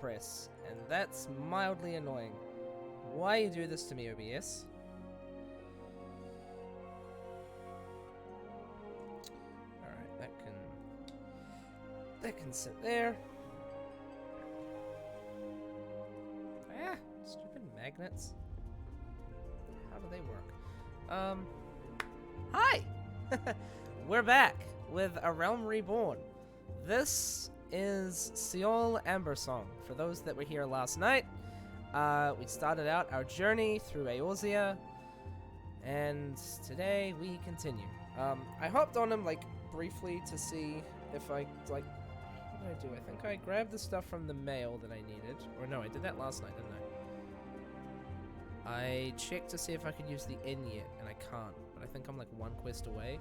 press, and that's mildly annoying. Why you do this to me, OBS? Alright, that can sit there. Ah, stupid magnets. How do they work? Hi! We're back with A Realm Reborn. This is Sjol Amber Song. For those that were here last night, we started out our journey through Eorzea, and today we continue. I hopped on him, like, briefly to see if I, like, what did I do? I think I grabbed the stuff from the mail that I needed. Or no, I did that last night, didn't I? I checked to see if I could use the inn yet, and I can't. But I think I'm, like, one quest away.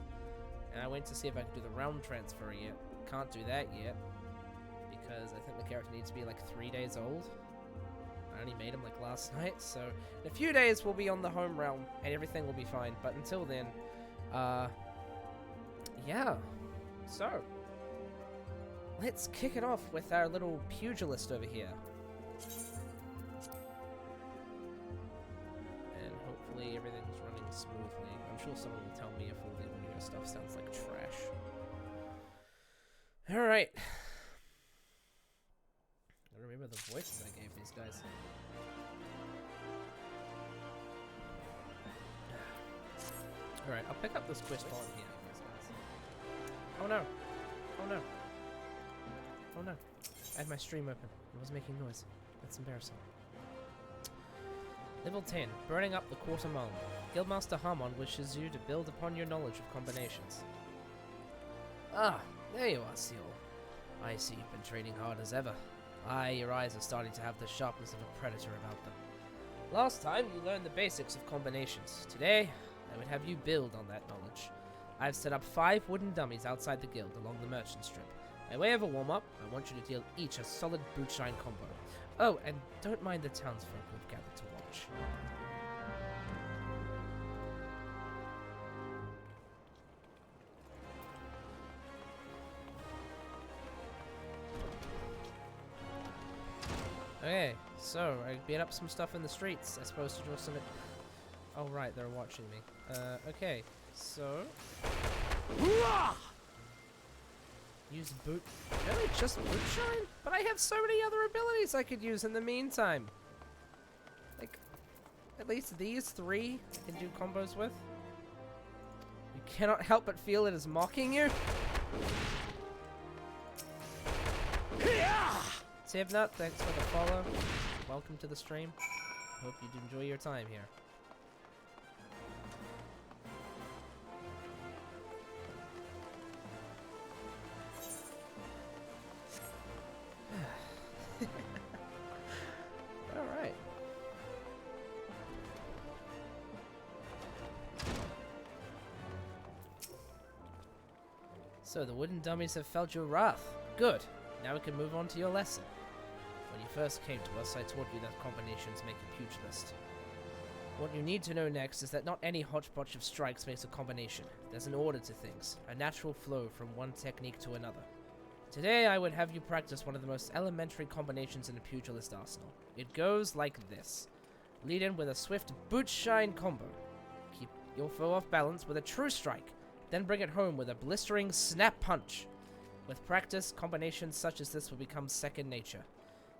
And I went to see if I could do the realm transfer yet. Can't do that yet. Because I think the character needs to be, like, 3 days old. I only made him, like, last night. So, in a few days, we'll be on the home realm, and everything will be fine. But until then, yeah. So, let's kick it off with our little pugilist over here. And hopefully everything's running smoothly. I'm sure someone will tell me if all the audio stuff sounds like trash. Alright. I remember the voices I gave these guys. Alright, I'll pick up this quest while I'm here, these guys. Oh no! Oh no! Oh no. I had my stream open. It was making noise. That's embarrassing. Level 10. Burning up the Quarter Mole. Guildmaster Harmon wishes you to build upon your knowledge of combinations. Ah, there you are, Sjol. I see you've been training hard as ever. Aye, your eyes are starting to have the sharpness of a predator about them. Last time, you learned the basics of combinations. Today, I would have you build on that knowledge. I've set up 5 wooden dummies outside the guild along the merchant strip. By way of a warm-up, I want you to deal each a solid bootshine combo. Oh, and don't mind the townsfolk who've gathered to watch. Okay, so I beat up some stuff in the streets. I suppose to draw some. Oh right, they're watching me. Okay, so use boot. Really, just boot shine? But I have so many other abilities I could use in the meantime. Like, at least these 3 I can do combos with. You cannot help but feel it is mocking you. Tibnut, thanks for the follow. Welcome to the stream. Hope you enjoy your time here. Alright. So the wooden dummies have felt your wrath. Good. Now we can move on to your lesson. When you first came to us, I taught you that combinations make a pugilist. What you need to know next is that not any hodgepodge of strikes makes a combination. There's an order to things, a natural flow from one technique to another. Today, I would have you practice one of the most elementary combinations in a pugilist arsenal. It goes like this. Lead in with a swift boot-shine combo. Keep your foe off balance with a true strike. Then bring it home with a blistering snap punch. With practice, combinations such as this will become second nature.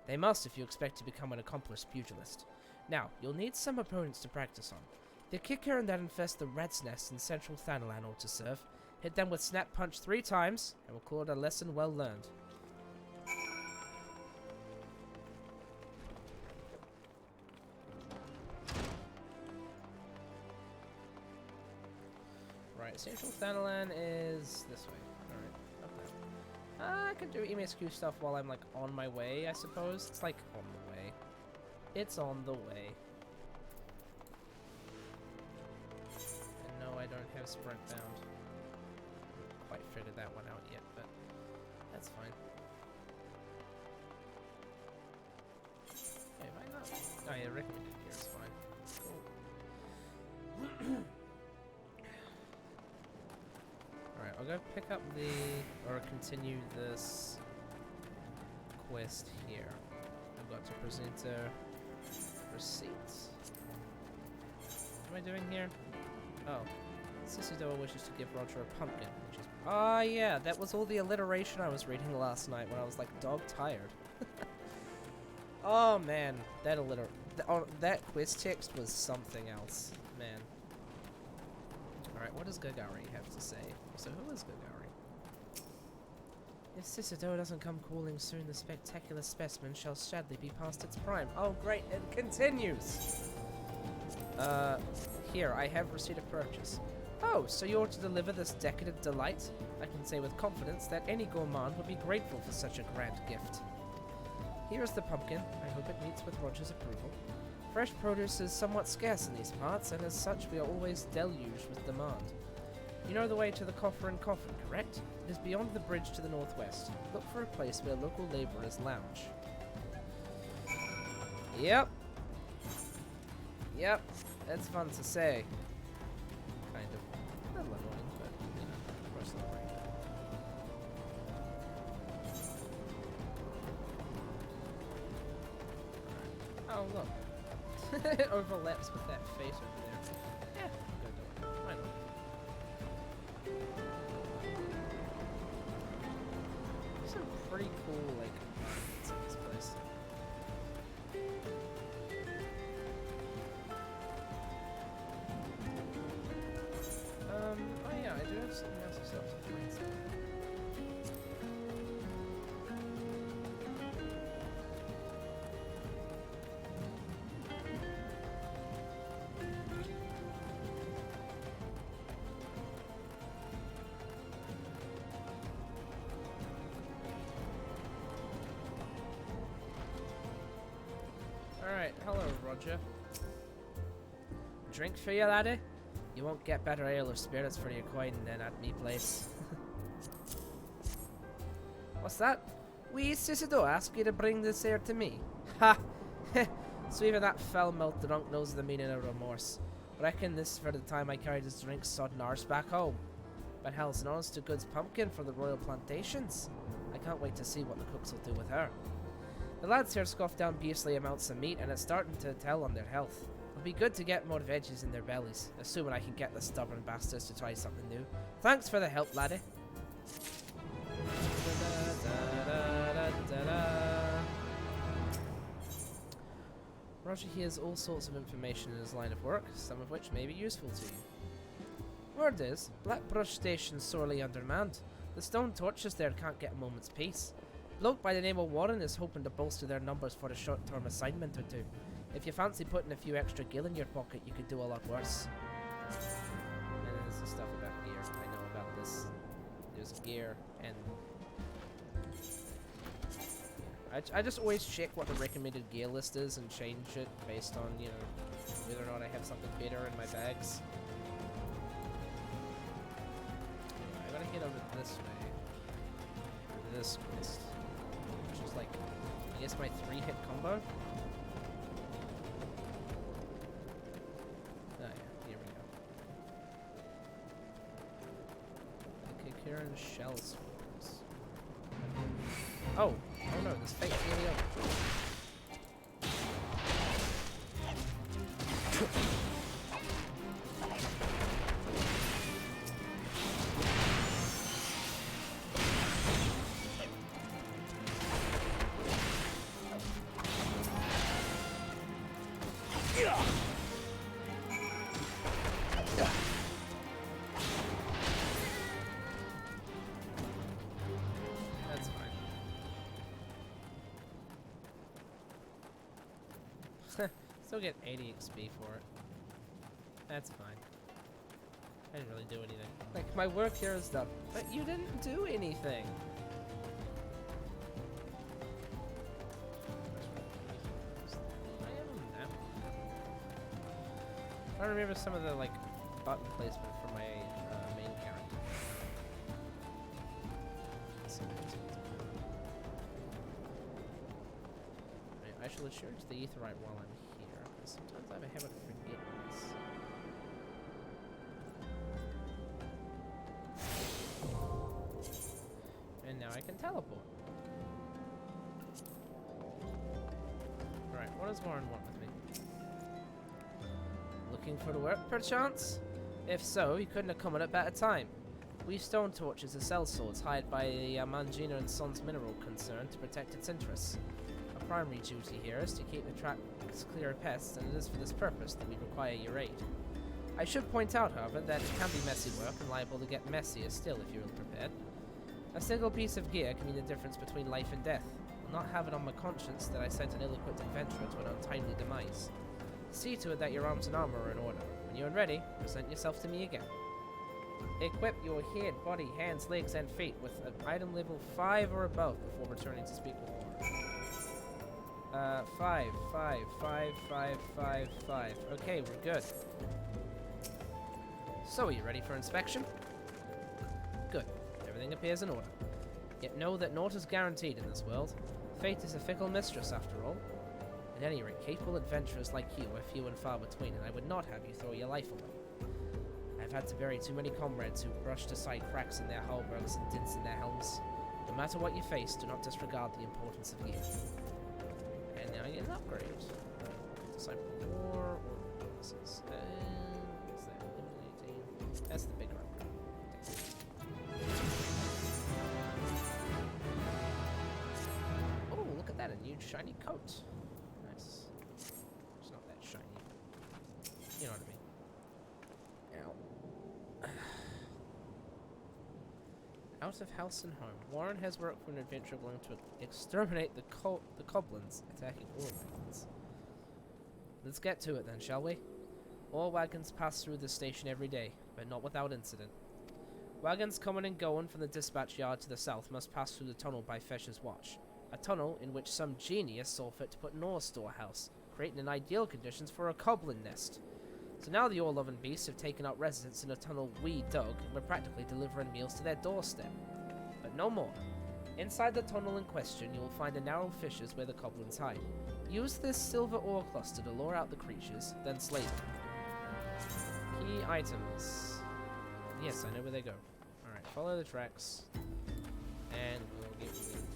They must if you expect to become an accomplished pugilist. Now, you'll need some opponents to practice on. The kicker that infest the Rat's Nest in central Thanalan ought to serve. Hit them with Snap Punch 3 times, and we'll call it a lesson well learned. Right, central Thanalan is this way. Alright, up there. I can do MSQ stuff while I'm, like, on my way, I suppose. It's, like, on the way. It's on the way. And no, I don't have sprint bound. Quite figured that one out yet, but that's fine. Hey, why not? Oh yeah, recommended here is fine. Cool. Alright, I'll go pick up or continue this quest here. presenter receipts. What am I doing here? Oh. Sisidora wishes to give Roger a pumpkin. Which is ah, yeah, that was all the alliteration I was reading last night when I was like dog tired. Oh man, that that quiz text was something else, man. Alright, what does Gagari have to say? So who is Gagari? If Sisidora doesn't come calling soon, the spectacular specimen shall sadly be past its prime. Oh great, it continues! Here, I have receipt of purchase. Oh, so you're to deliver this decadent delight? I can say with confidence that any gourmand would be grateful for such a grand gift. Here is the pumpkin. I hope it meets with Roger's approval. Fresh produce is somewhat scarce in these parts, and as such we are always deluged with demand. You know the way to the Coffer and Coffin, correct? It is beyond the bridge to the northwest. Look for a place where local labourers lounge. Yep. Yep. That's fun to say. Kind of. A little annoying, but, you know, of course not right. Oh, look. It overlaps with that face over there. Yeah, I'm gonna do it. Why not? There's some pretty cool, like, environments in this place. Oh yeah, I do have something else of self-defense. Alright, hello, Roger. Drink for you, laddie? You won't get better ale or spirits for your coin than at me place. What's that? We Sisidora ask you to bring this here to me. Ha! So even that foul-mouthed drunk knows the meaning of remorse. Reckon this is for the time I carried his drink sodden arse back home. But hell's an honest to goods pumpkin for the royal plantations. I can't wait to see what the cooks will do with her. The lads here scoff down beastly amounts of meat, and it's starting to tell on their health. It'll be good to get more veggies in their bellies, assuming I can get the stubborn bastards to try something new. Thanks for the help, laddie. Roger hears all sorts of information in his line of work, some of which may be useful to you. Word is, Blackbrush Station's sorely undermanned. The stone torches there can't get a moment's peace. Bloke by the name of Warren is hoping to bolster their numbers for a short-term assignment or two. If you fancy putting a few extra gil in your pocket, you could do a lot worse. And then there's the stuff about gear. I know about this. There's gear and... yeah. I just always check what the recommended gear list is and change it based on, you know, whether or not I have something better in my bags. I gotta head over this way. For this quest. Which is like, I guess my 3-hit combo? And shell swords. Oh no, this fake really over. Still get 80 XP for it. That's fine. I didn't really do anything. Like, my work here is done. But you didn't do anything! I am now. I remember some of the, like, button placement for my main character. I shall assure to the Aetheryte while I'm here. Sometimes I have a habit of forgetting this. And now I can teleport. What does Warren want with me? Looking for the work, perchance? If so, you couldn't have come at a better time. We stone torches are sellswords hired by the Mangina and Sons mineral concern to protect its interests. Our primary duty here is to keep the tracks clear of pests, and it is for this purpose that we require your aid. I should point out, however, that it can be messy work and liable to get messier still if you're ill-prepared. A single piece of gear can mean the difference between life and death. I'll not have it on my conscience that I sent an ill-equipped adventurer to an untimely demise. See to it that your arms and armor are in order. When you're ready, present yourself to me again. Equip your head, body, hands, legs, and feet with an item level 5 or above before returning to speak with Warren. 5. Okay, we're good. So, are you ready for inspection? Good. Everything appears in order. Yet know that naught is guaranteed in this world. Fate is a fickle mistress, after all. At any rate, capable adventurers like you are few and far between, and I would not have you throw your life away. I've had to bury too many comrades who brushed aside cracks in their halberds and dints in their helms. No matter what you face, do not disregard the importance of youth. And now I get an upgrade. Disciple War or bonuses. What's that? Eliminating. That's the bigger upgrade. Oh, look at that, a new shiny coat. Nice. It's not that shiny. You know what I mean. Out of house and home, Warren has worked for an adventurer willing to exterminate the goblins attacking ore wagons. Let's get to it then, shall we? Ore wagons pass through this station every day, but not without incident. Wagons coming and going from the dispatch yard to the south must pass through the tunnel by Fesh's Watch, a tunnel in which some genius saw fit to put an ore storehouse, creating an ideal conditions for a goblin nest. So now the ore-loving beasts have taken up residence in a tunnel we dug, and we're practically delivering meals to their doorstep. But no more. Inside the tunnel in question, you will find a narrow fissures where the goblins hide. Use this silver ore cluster to lure out the creatures, then slay them. Key items. Yes, I know where they go. Alright, follow the tracks. And we'll get moving.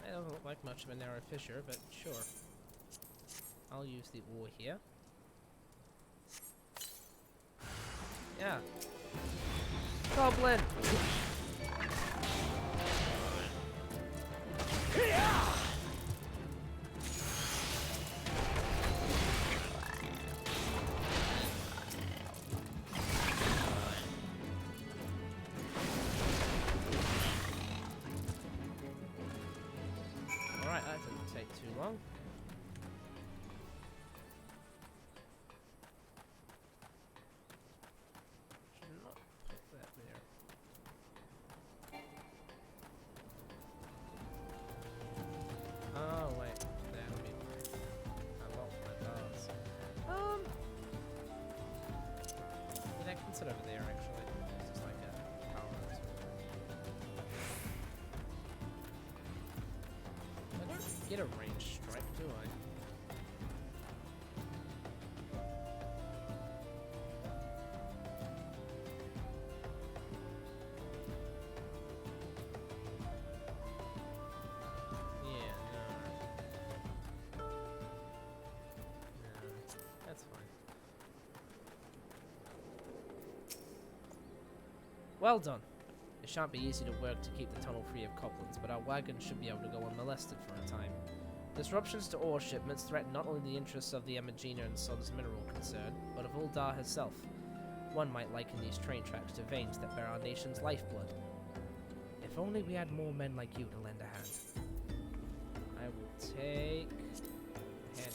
Doesn't look like much of a narrow fissure, but sure. I'll use the ore here. Yeah. Goblin! Alright, that didn't take too long. Should not put that there. Oh wait, that'll be fine. I lost my bars. Yeah, I can sit over there actually. It's just like a power source. I don't get a range strike, do I? Yeah, no. No, that's fine. Well done. It shan't be easy to work to keep the tunnel free of goblins, but our wagons should be able to go unmolested for a time. Disruptions to ore shipments threaten not only the interests of the Emagina and Sons mineral concern, but of Uldar herself. One might liken these train tracks to veins that bear our nation's lifeblood. If only we had more men like you to lend a hand. I will take a hand.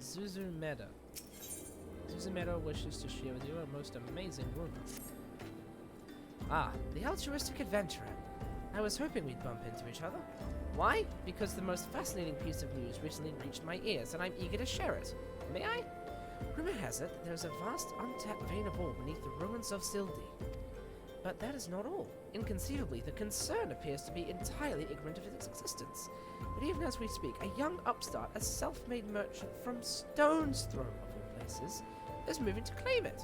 Zuzumeda. Zuzumeda wishes to share with you a most amazing rumor. Ah, the altruistic adventurer. I was hoping we'd bump into each other. Why? Because the most fascinating piece of news recently reached my ears, and I'm eager to share it. May I? Rumor has it there's a vast untapped vein of ore beneath the ruins of Sildi. But that is not all. Inconceivably, the concern appears to be entirely ignorant of its existence. But even as we speak, a young upstart, a self-made merchant from Stone's Throw, of all places, is moving to claim it.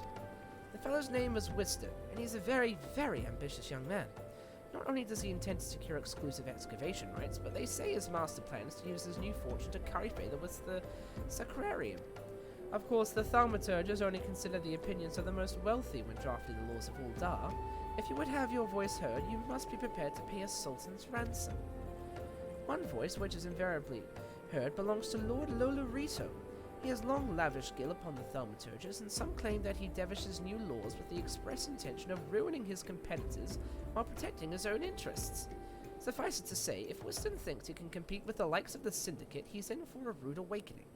The fellow's name is Wisdom, and he's a very, very ambitious young man. Not only does he intend to secure exclusive excavation rights, but they say his master plan is to use his new fortune to curry favor with the Sacrarium. Of course, the thaumaturgers only consider the opinions of the most wealthy when drafting the laws of Uldar. If you would have your voice heard, you must be prepared to pay a sultan's ransom. One voice, which is invariably heard, belongs to Lord Lolorito. He has long lavished gil upon the thaumaturgers, and some claim that he devishes new laws with the express intention of ruining his competitors while protecting his own interests. Suffice it to say, if Wiston thinks he can compete with the likes of the Syndicate, he's in for a rude awakening.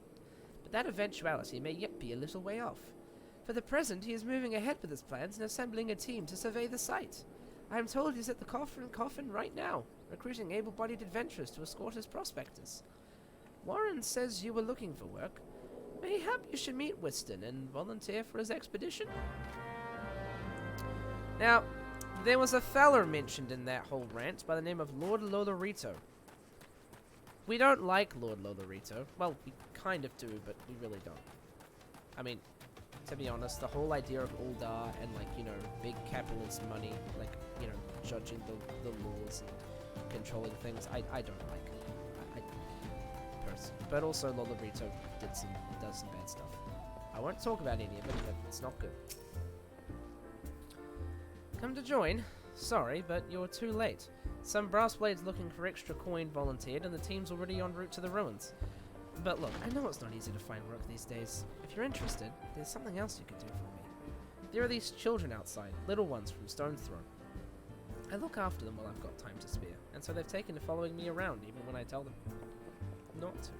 But that eventuality may yet be a little way off. For the present, he is moving ahead with his plans and assembling a team to survey the site. I am told he's at the coffin right now, recruiting able-bodied adventurers to escort his prospectors. Warren says you were looking for work. Mayhap you should meet Wiston and volunteer for his expedition? Now, there was a feller mentioned in that whole rant by the name of Lord Lolorito. We don't like Lord Lolorito. Well, we kind of do, but we really don't. I mean, to be honest, the whole idea of Uldar and, like, you know, big capitalist money, like, you know, judging the laws and controlling things, I don't like. But also Lolorito does some bad stuff. I won't talk about any of it, but it's not good. Come to join? Sorry, but you're too late. Some brass blades looking for extra coin volunteered, and the team's already en route to the ruins. But look, I know it's not easy to find work these days. If you're interested, there's something else you could do for me. There are these children outside, little ones from Stone's Throw. I look after them while I've got time to spare, and so they've taken to following me around even when I tell them not to.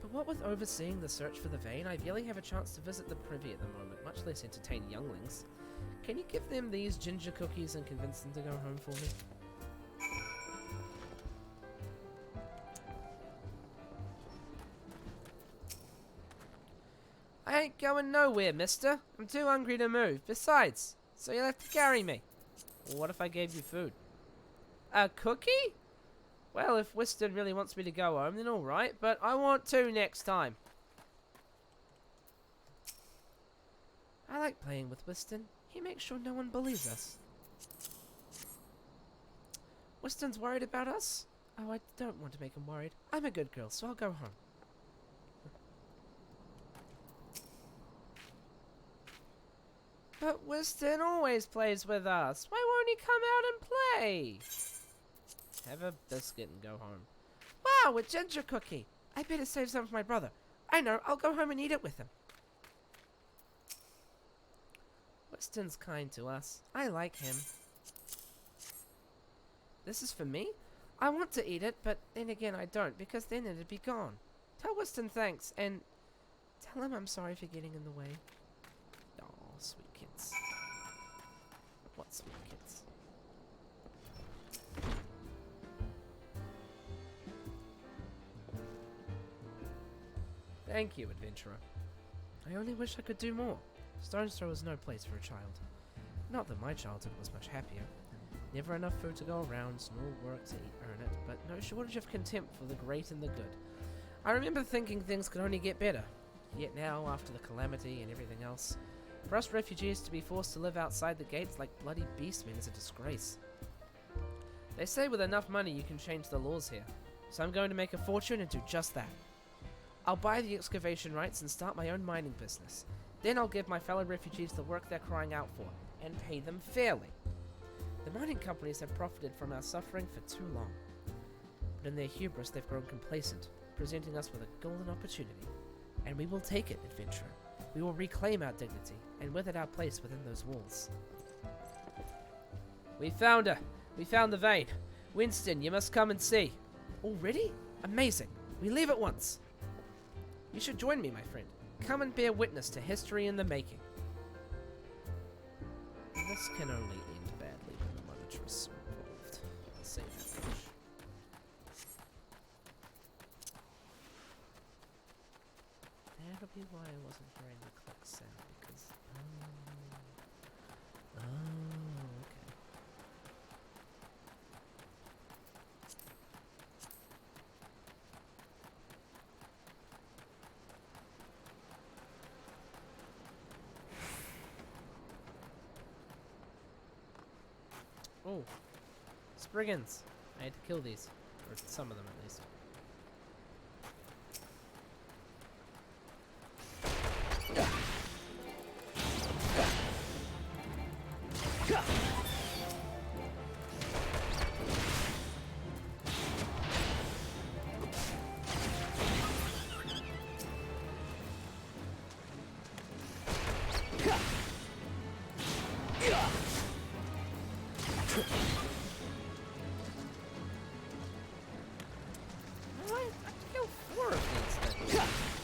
But what with overseeing the search for the vein, I barely have a chance to visit the privy at the moment, much less entertain younglings. Can you give them these ginger cookies and convince them to go home for me? I ain't going nowhere, mister. I'm too hungry to move. Besides, so you'll have to carry me. Well, what if I gave you food? A cookie? Well, if Wiston really wants me to go home, then alright, but I want to next time. I like playing with Wiston. He makes sure no one bullies us. Wiston's worried about us? Oh, I don't want to make him worried. I'm a good girl, so I'll go home. But Wiston always plays with us. Why won't he come out and play? Have a biscuit and go home. Wow, a ginger cookie. I better save some for my brother. I know, I'll go home and eat it with him. Wiston's kind to us. I like him. This is for me? I want to eat it, but then again I don't, because then it'd be gone. Tell Wiston thanks, and tell him I'm sorry for getting in the way. Oh, sweet kids. What sweet kids? Thank you, adventurer. I only wish I could do more. Stone's Throw is no place for a child. Not that my childhood was much happier. Never enough food to go around, nor work to earn it, but no shortage of contempt for the great and the good. I remember thinking things could only get better. Yet now, after the calamity and everything else, for us refugees to be forced to live outside the gates like bloody beastmen is a disgrace. They say with enough money you can change the laws here, so I'm going to make a fortune and do just that. I'll buy the excavation rights and start my own mining business. Then I'll give my fellow refugees the work they're crying out for, and pay them fairly. The mining companies have profited from our suffering for too long. But in their hubris they've grown complacent, presenting us with a golden opportunity. And we will take it, adventurer. We will reclaim our dignity, and with it our place within those walls. We found her! We found the vein! Winston, you must come and see! Already? Amazing! We leave at once! You should join me, my friend. Come and bear witness to history in the making. This can only end badly when the monitor is gotta be why I wasn't hearing the click send, because... Oh, okay. Oh, Spriggans! I had to kill these. Or some of them, at least.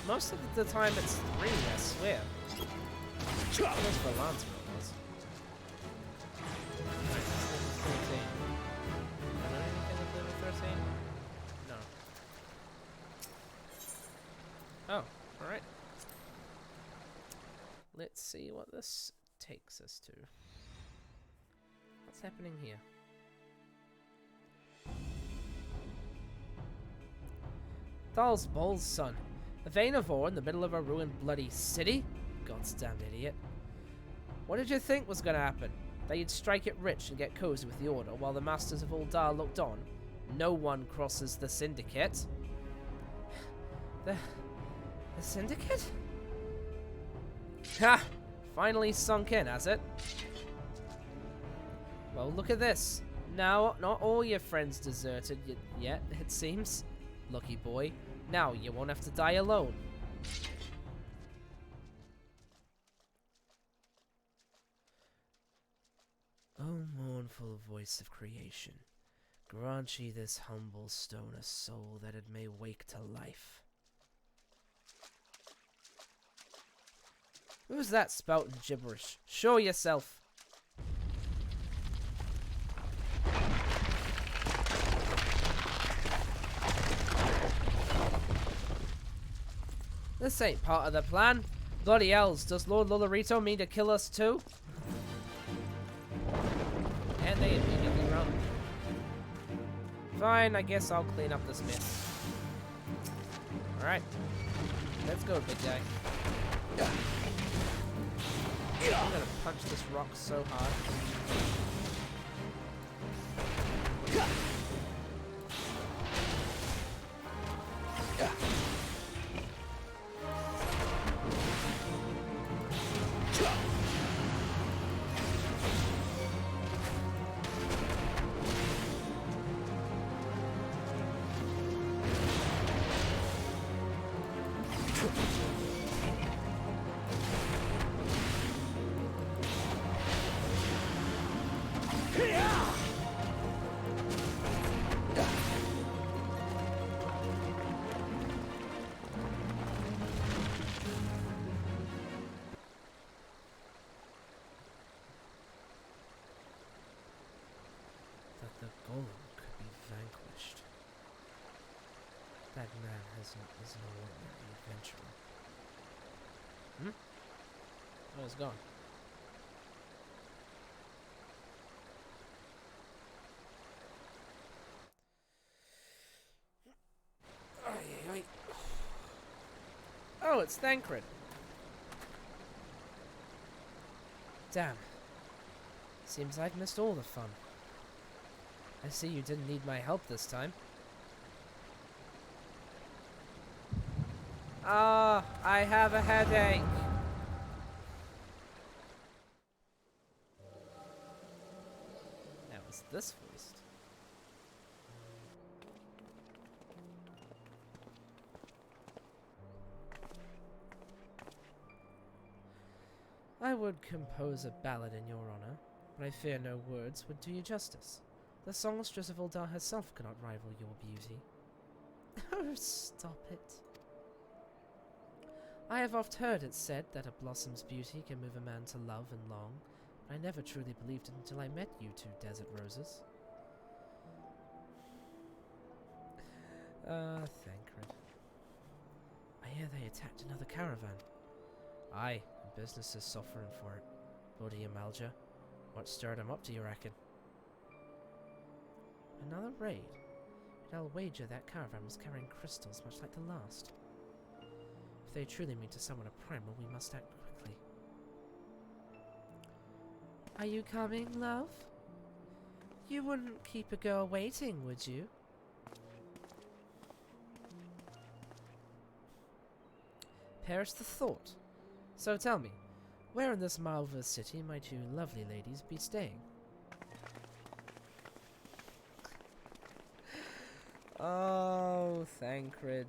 Most of the time it's 3, I swear. That's for Lance was. Alright, this is 13. Am I anything with level 13? No. Oh, alright. Let's see what this takes us to. What's happening here? Thal's Bowl's son. A vein of ore in the middle of a ruined bloody city? God's damned idiot. What did you think was gonna happen? That you'd strike it rich and get cozy with the Order while the Masters of Uldar looked on? No one crosses the Syndicate. The Syndicate? Ha! Finally sunk in, has it? Well, look at this. Now, not all your friends deserted yet, it seems. Lucky boy. Now you won't have to die alone. O mournful voice of creation, grant ye this humble stone a soul that it may wake to life. Who's that spouting gibberish? Show yourself. This ain't part of the plan. Bloody hells, does Lord Lolorito mean to kill us too? And they immediately run. Fine, I guess I'll clean up this mess. Alright. Let's go, big guy. I'm gonna punch this rock so hard. That man is no ordinary adventurer. Oh, it's gone. Oh, it's Thancred. Damn. Seems I've missed all the fun. I see you didn't need my help this time. Ah, I have a headache. Now, is this voiced? I would compose a ballad in your honor, but I fear no words would do you justice. The songstress of Uldar herself cannot rival your beauty. Oh, stop it. I have oft heard it said that a blossom's beauty can move a man to love and long, but I never truly believed it until I met you two desert roses. Thancred. I I hear they attacked another caravan. Aye, and business is suffering for it. Bloody Amalja. What stirred him up, do you reckon? Another raid? And I'll wager that caravan was carrying crystals much like the last. If they truly mean to summon a primal, we must act quickly. Are you coming, love? You wouldn't keep a girl waiting, would you? Perish the thought. So tell me, where in this marvelous city might you lovely ladies be staying? Oh, Thancred.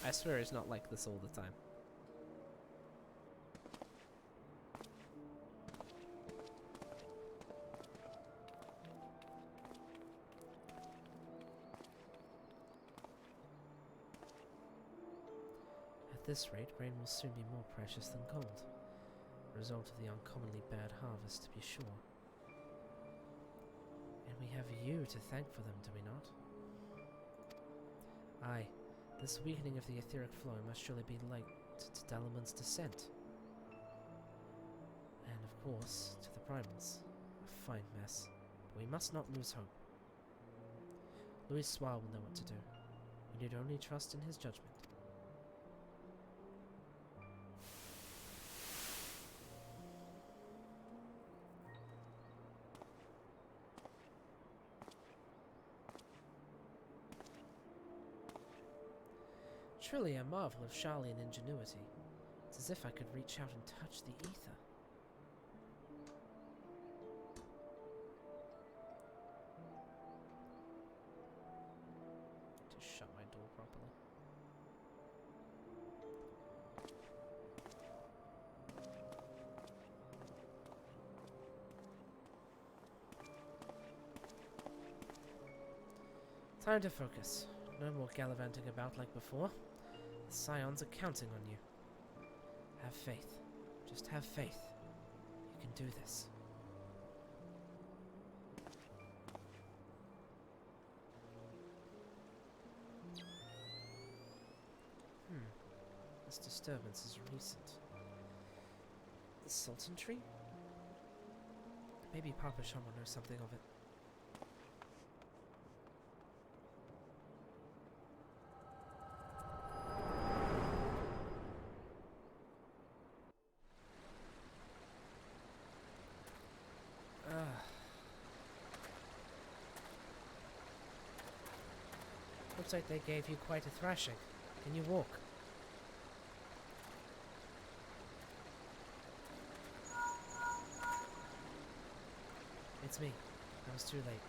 I swear it's not like this all the time. At this rate, rain will soon be more precious than gold. A result of the uncommonly bad harvest, to be sure. And we have you to thank for them, do we not? Aye, this weakening of the etheric flow must surely be linked to Dalaman's descent. And of course, to the primals. A fine mess. But we must not lose hope. Louis Swire will know what to do. We need only trust in his judgment. Truly a marvel of Charlian ingenuity. It's as if I could reach out and touch the ether. Just shut my door properly. Time to focus. No more gallivanting about like before. The Scions are counting on you. Have faith. Just have faith. You can do this. This disturbance is recent. The Sultan tree? Maybe Papa Shama knows something of it. Looks like they gave you quite a thrashing. Can you walk? It's me. I was too late.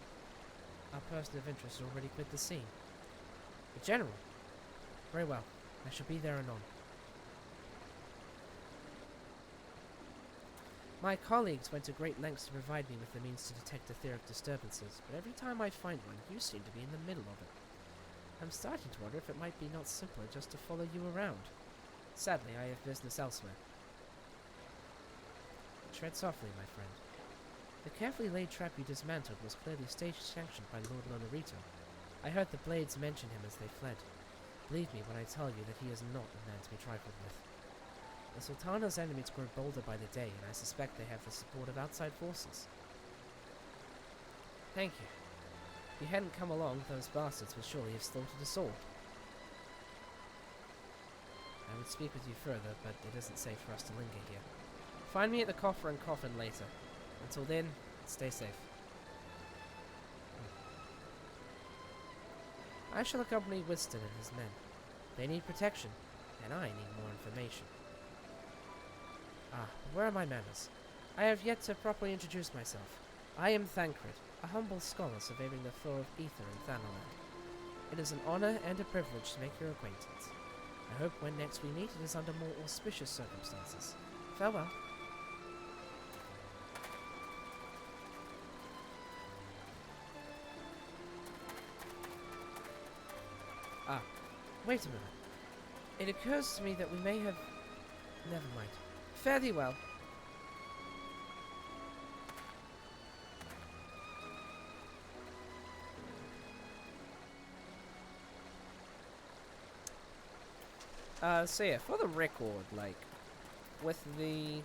Our person of interest has already quit the scene. The General? Very well. I shall be there anon. My colleagues went to great lengths to provide me with the means to detect etheric disturbances, but every time I find one, you seem to be in the middle of it. I'm starting to wonder if it might be not simpler just to follow you around. Sadly, I have business elsewhere. Tread softly, my friend. The carefully laid trap you dismantled was clearly stage-sanctioned by Lord Lonorito. I heard the Blades mention him as they fled. Believe me when I tell you that he is not a man to be trifled with. The Sultana's enemies grow bolder by the day, and I suspect they have the support of outside forces. Thank you. If you hadn't come along, those bastards would surely have slaughtered us all. I would speak with you further, but it isn't safe for us to linger here. Find me at the coffer and coffin later. Until then, stay safe. I shall accompany Winston and his men. They need protection, and I need more information. Ah, but where are my manners? I have yet to properly introduce myself. I am Thancred, a humble scholar surveying the flow of ether in Thanalan. It is an honor and a privilege to make your acquaintance. I hope when next we meet it is under more auspicious circumstances. Farewell. Ah, wait a minute. It occurs to me that we may have... Never mind. Fare thee well. So yeah, for the record, like, with the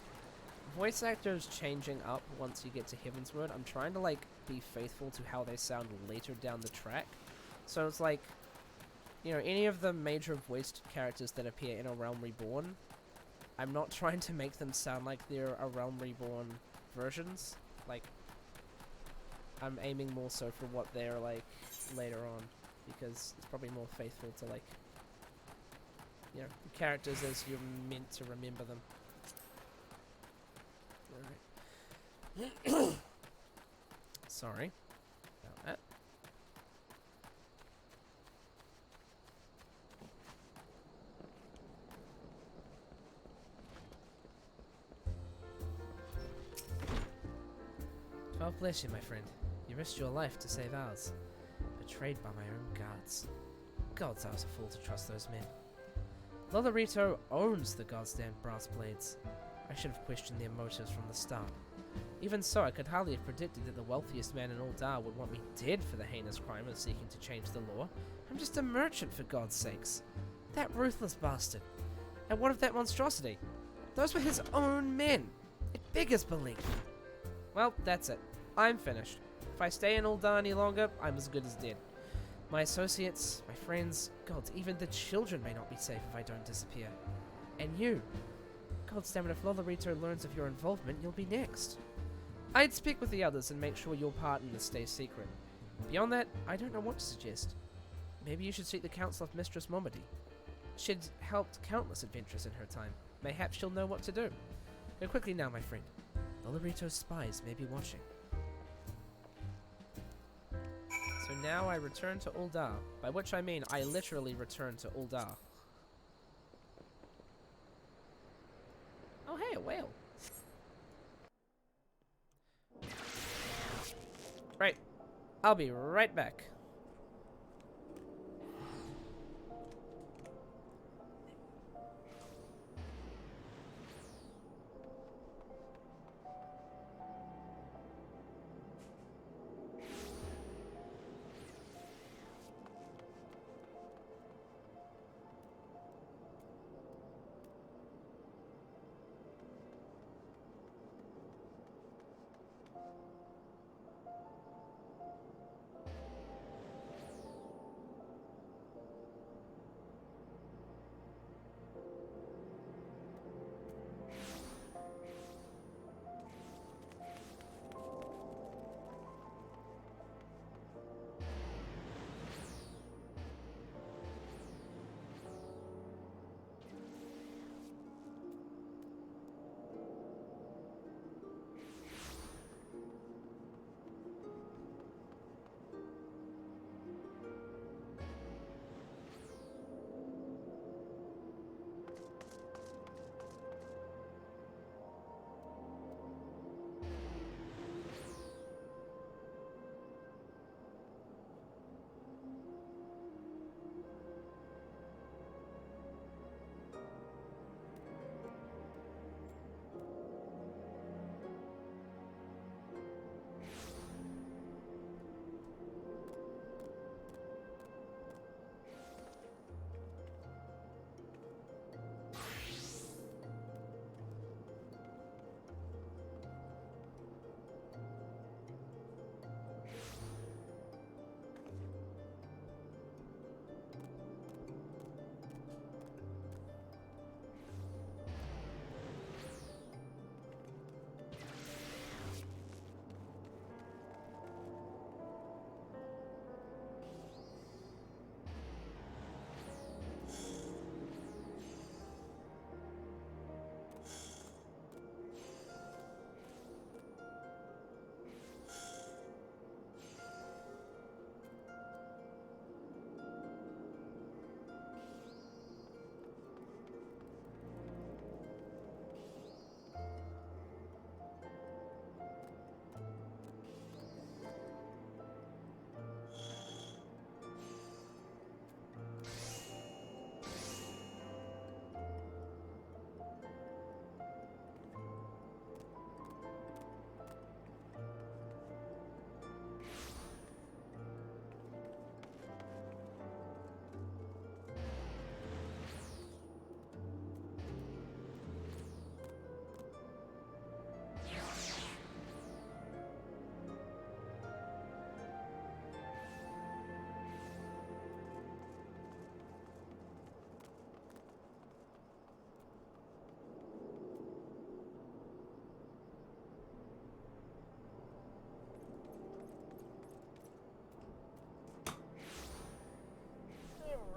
voice actors changing up once you get to Heavensward, I'm trying to, like, be faithful to how they sound later down the track. So it's like, you know, any of the major voiced characters that appear in A Realm Reborn, I'm not trying to make them sound like they're A Realm Reborn versions. Like, I'm aiming more so for what they're like later on, because it's probably more faithful to, like, you know, the characters as you're meant to remember them. Alright. Sorry about that. God bless you, my friend. You risked your life to save ours. Betrayed by my own guards. Gods, I was a fool to trust those men. Lolorito owns the goddamn brass blades. I should have questioned their motives from the start. Even so, I could hardly have predicted that the wealthiest man in Ul'dah would want me dead for the heinous crime of seeking to change the law. I'm just a merchant, for God's sakes. That ruthless bastard. And what of that monstrosity? Those were his own men. It beggars belief. Well, that's it. I'm finished. If I stay in Ul'dah any longer, I'm as good as dead. My associates, my friends, gods, even the children may not be safe if I don't disappear. And you. God's damn it, if Lolorito learns of your involvement, you'll be next. I'd speak with the others and make sure your part in this stays secret. Beyond that, I don't know what to suggest. Maybe you should seek the counsel of Mistress Momody. She'd helped countless adventurers in her time. Mayhaps she'll know what to do. Go quickly now, my friend. Lolorito's spies may be watching. So now I return to Ul'dah, by which I mean I literally return to Ul'dah. Oh hey, a whale. Right, I'll be right back.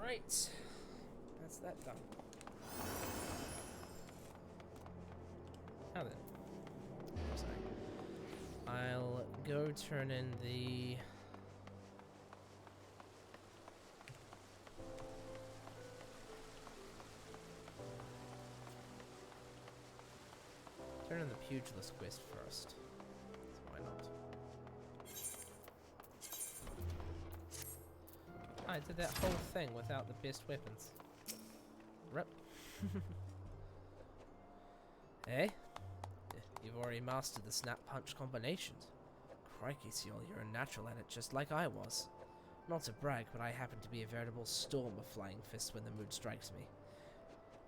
Right. That's that done. Now then. Sorry. I'll go turn in the... Turn in the pugilist quest first. So why not? I did that whole thing without the best weapons. Rip. Eh? You've already mastered the snap punch combinations. Crikey, Sjol, you're a natural at it just like I was. Not to brag, but I happen to be a veritable storm of flying fists when the mood strikes me.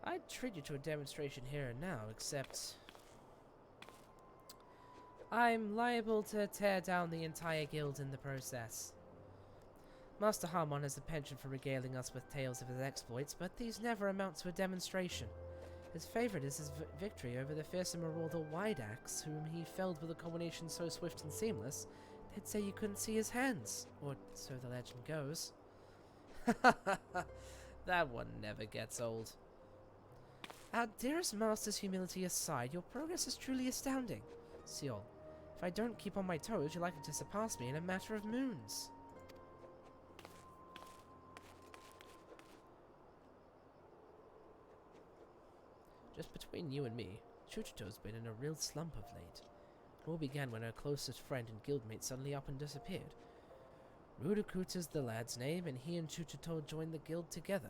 I'd treat you to a demonstration here and now, except... I'm liable to tear down the entire guild in the process. Master Harmon has a penchant for regaling us with tales of his exploits, but these never amount to a demonstration. His favourite is his victory over the fearsome marauder Wideaxe, whom he felled with a combination so swift and seamless, they'd say you couldn't see his hands, or so the legend goes. That one never gets old. Our dearest master's humility aside, your progress is truly astounding. Sjol, if I don't keep on my toes, you're likely to surpass me in a matter of moons. Just between you and me, Chuchito's been in a real slump of late. It all began when her closest friend and guildmate suddenly up and disappeared. Rudakuta's the lad's name, and he and Chuchito joined the guild together.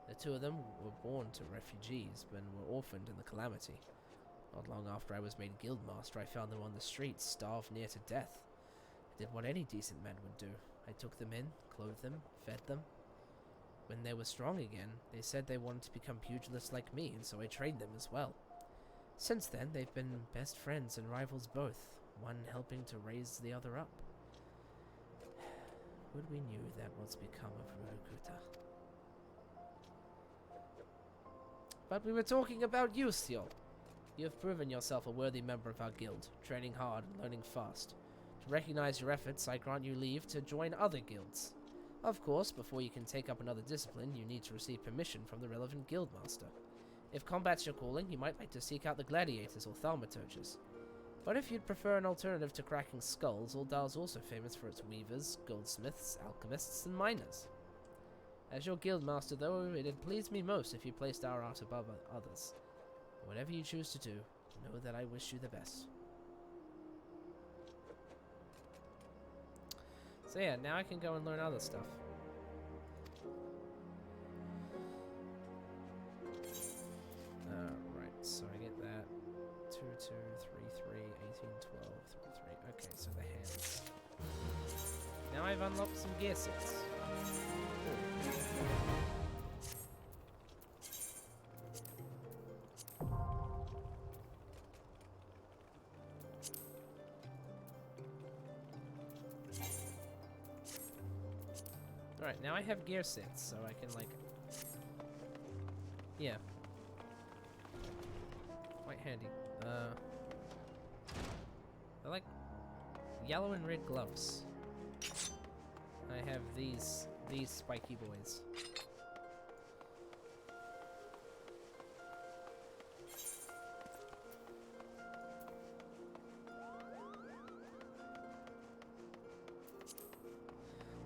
The two of them were born to refugees, but were orphaned in the calamity. Not long after I was made guildmaster, I found them on the streets, starved near to death. I did what any decent man would do. I took them in, clothed them, fed them. When they were strong again, they said they wanted to become pugilists like me, and so I trained them as well. Since then, they've been best friends and rivals both, one helping to raise the other up. Would we knew that what's become of Rudakuta. But we were talking about you, Sjol. You have proven yourself a worthy member of our guild, training hard and learning fast. To recognize your efforts, I grant you leave to join other guilds. Of course, before you can take up another discipline, you need to receive permission from the relevant guildmaster. If combat's your calling, you might like to seek out the gladiators or thaumaturges. But if you'd prefer an alternative to cracking skulls, Uldar's also famous for its weavers, goldsmiths, alchemists, and miners. As your guildmaster, though, it'd please me most if you placed our art above others. Whatever you choose to do, know that I wish you the best. So yeah, now I can go and learn other stuff. Right, so I get that. 2, 2, 3, 3, 18, 12, 3, 3. Okay, so the hands. Now I've unlocked some gear sets. Alright, now I have gear sets, so I can, like... Yeah. Quite handy. They're like yellow and red gloves. I have these spiky boys.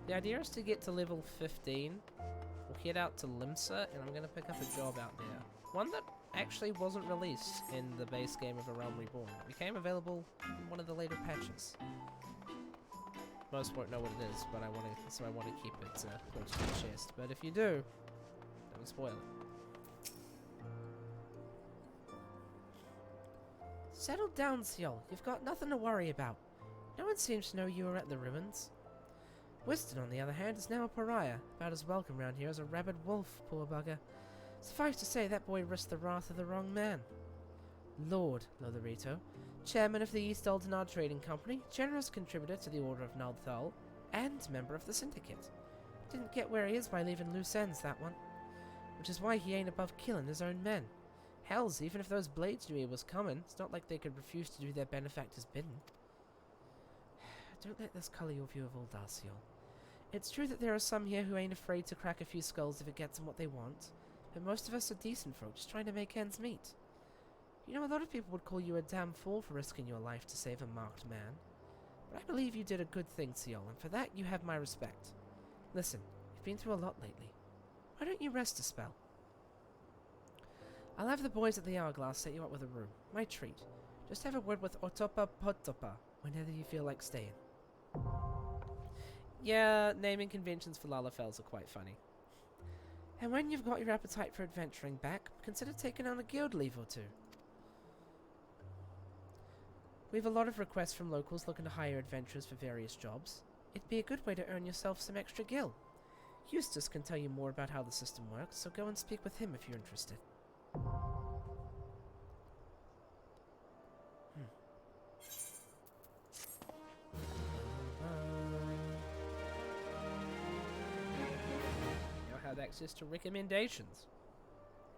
The idea is to get to level 15. We'll head out to Limsa, and I'm going to pick up a job out there. One that actually wasn't released in the base game of A Realm Reborn. It became available in one of the later patches. Most won't know what it is, but I want to keep it close to the chest. But if you do, don't spoil it. Settle down, Sjol. You've got nothing to worry about. No one seems to know you were at the ruins. Whiston, on the other hand, is now a pariah, about as welcome round here as a rabid wolf, poor bugger. Suffice to say, that boy risked the wrath of the wrong man. Lord Lotharito, chairman of the East Aldenard Trading Company, generous contributor to the Order of Naldthal, and member of the Syndicate. Didn't get where he is by leaving loose ends, that one. Which is why he ain't above killing his own men. Hells, even if those blades knew he was coming, it's not like they could refuse to do their benefactor's bidding. Don't let this colour your view of Uldar, Sjol. It's true that there are some here who ain't afraid to crack a few skulls if it gets them what they want, but most of us are decent folk just trying to make ends meet. You know, a lot of people would call you a damn fool for risking your life to save a marked man. But I believe you did a good thing, Sjol, and for that you have my respect. Listen, you've been through a lot lately. Why don't you rest a spell? I'll have the boys at the Hourglass set you up with a room. My treat. Just have a word with Otopa Potopa whenever you feel like staying. Yeah, naming conventions for Lalafells are quite funny. And when you've got your appetite for adventuring back, consider taking on a guild leave or two. We have a lot of requests from locals looking to hire adventurers for various jobs. It'd be a good way to earn yourself some extra gil. Eustace can tell you more about how the system works, so go and speak with him if you're interested. You'll have access to recommendations.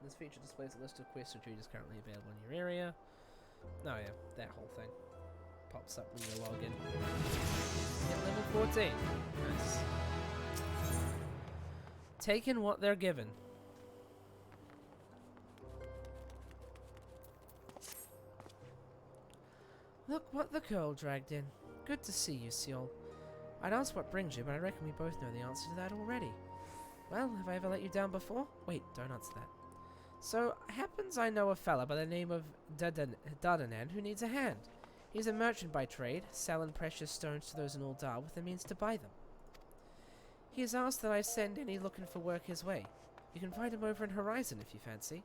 This feature displays a list of quest opportunities currently available in your area. Oh yeah, that whole thing pops up when you log in. Get level 14. Nice. Taking what they're given. Look what the girl dragged in. Good to see you, Sjol. I'd ask what brings you, but I reckon we both know the answer to that already. Well, have I ever let you down before? Wait, don't answer that. So, happens I know a fella by the name of Dardanan who needs a hand. He's a merchant by trade, selling precious stones to those in Uldar with the means to buy them. He has asked that I send any looking for work his way. You can find him over in Horizon if you fancy.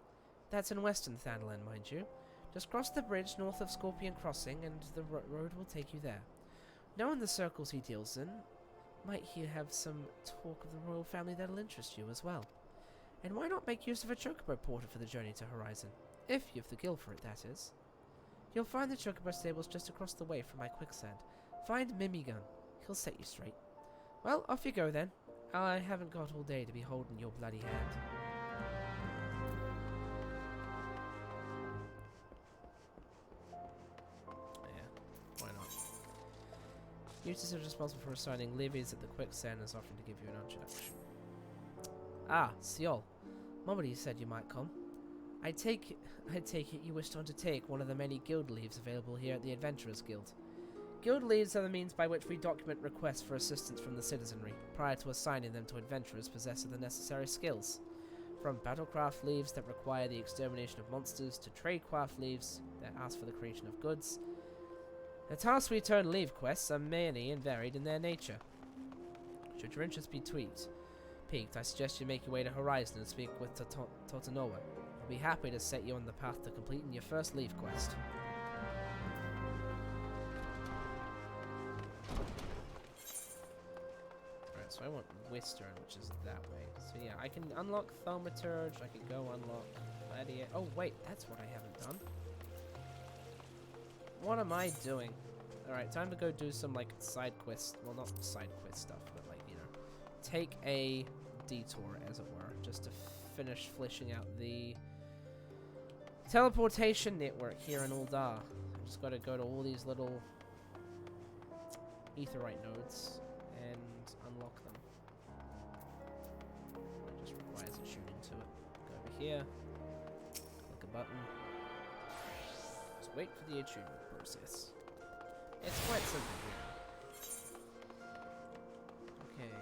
That's in Western Thanalan, mind you. Just cross the bridge north of Scorpion Crossing and the road will take you there. Knowing the circles he deals in, might he have some talk of the royal family that'll interest you as well. And why not make use of a chocobo porter for the journey to Horizon? If you've the gil for it, that is. You'll find the chocobo stables just across the way from my quicksand. Find Mimigun. He'll set you straight. Well, off you go then. I haven't got all day to be holding your bloody hand. Yeah, why not? Eustace is responsible for assigning levies at the quicksand and is offering to give you an introduction. Ah, Sjol. Momody said you might come. I take it you wish to undertake one of the many guild leaves available here at the Adventurers Guild. Guild leaves are the means by which we document requests for assistance from the citizenry, prior to assigning them to adventurers possessing the necessary skills. From battlecraft leaves that require the extermination of monsters, to tradecraft leaves that ask for the creation of goods. The tasks we turn leave quests are many and varied in their nature. Should your interest be piqued, I suggest you make your way to Horizon and speak with Totanoa. I'll be happy to set you on the path to completing your first leave quest. Alright, so I want Western, which is that way. So yeah, I can unlock Thaumaturge, I can go unlock Gladiator. Oh wait, that's what I haven't done. What am I doing? Alright, time to go do some like side quest, well not side quest stuff, but like, you know, take a detour, as it were, just to finish fleshing out the teleportation network here in Uldar. I just gotta go to all these little aetheryte nodes and unlock them. It just requires a shooting to it. Go over here, click a button, just wait for the achievement process. It's quite simple, really. Okay.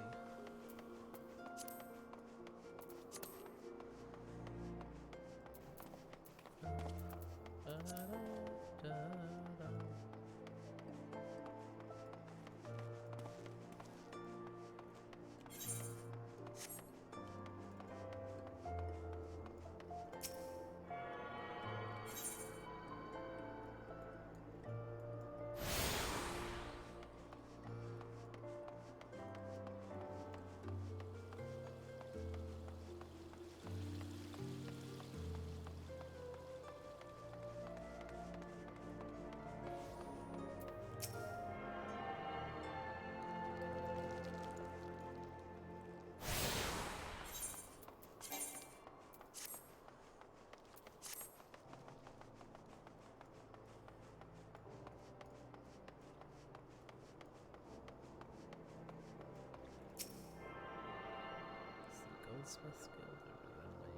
Smith's Guild over that way.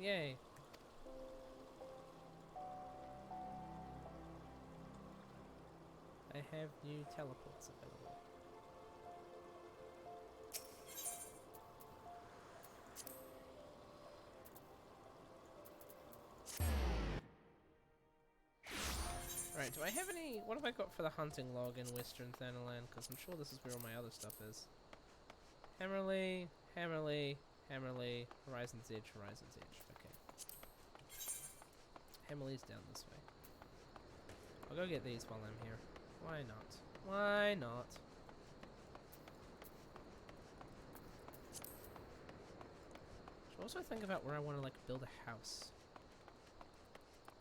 Yay. I have new teleports available. Right, do I have any... What have I got for the hunting log in Western Thanalan? Because I'm sure this is where all my other stuff is. Hammerley, Hammerley, Hammerley, Horizon's Edge, Horizon's Edge. Okay. Hammerley's down this way. I'll go get these while I'm here. Why not? Why not? Should also think about where I want to like build a house.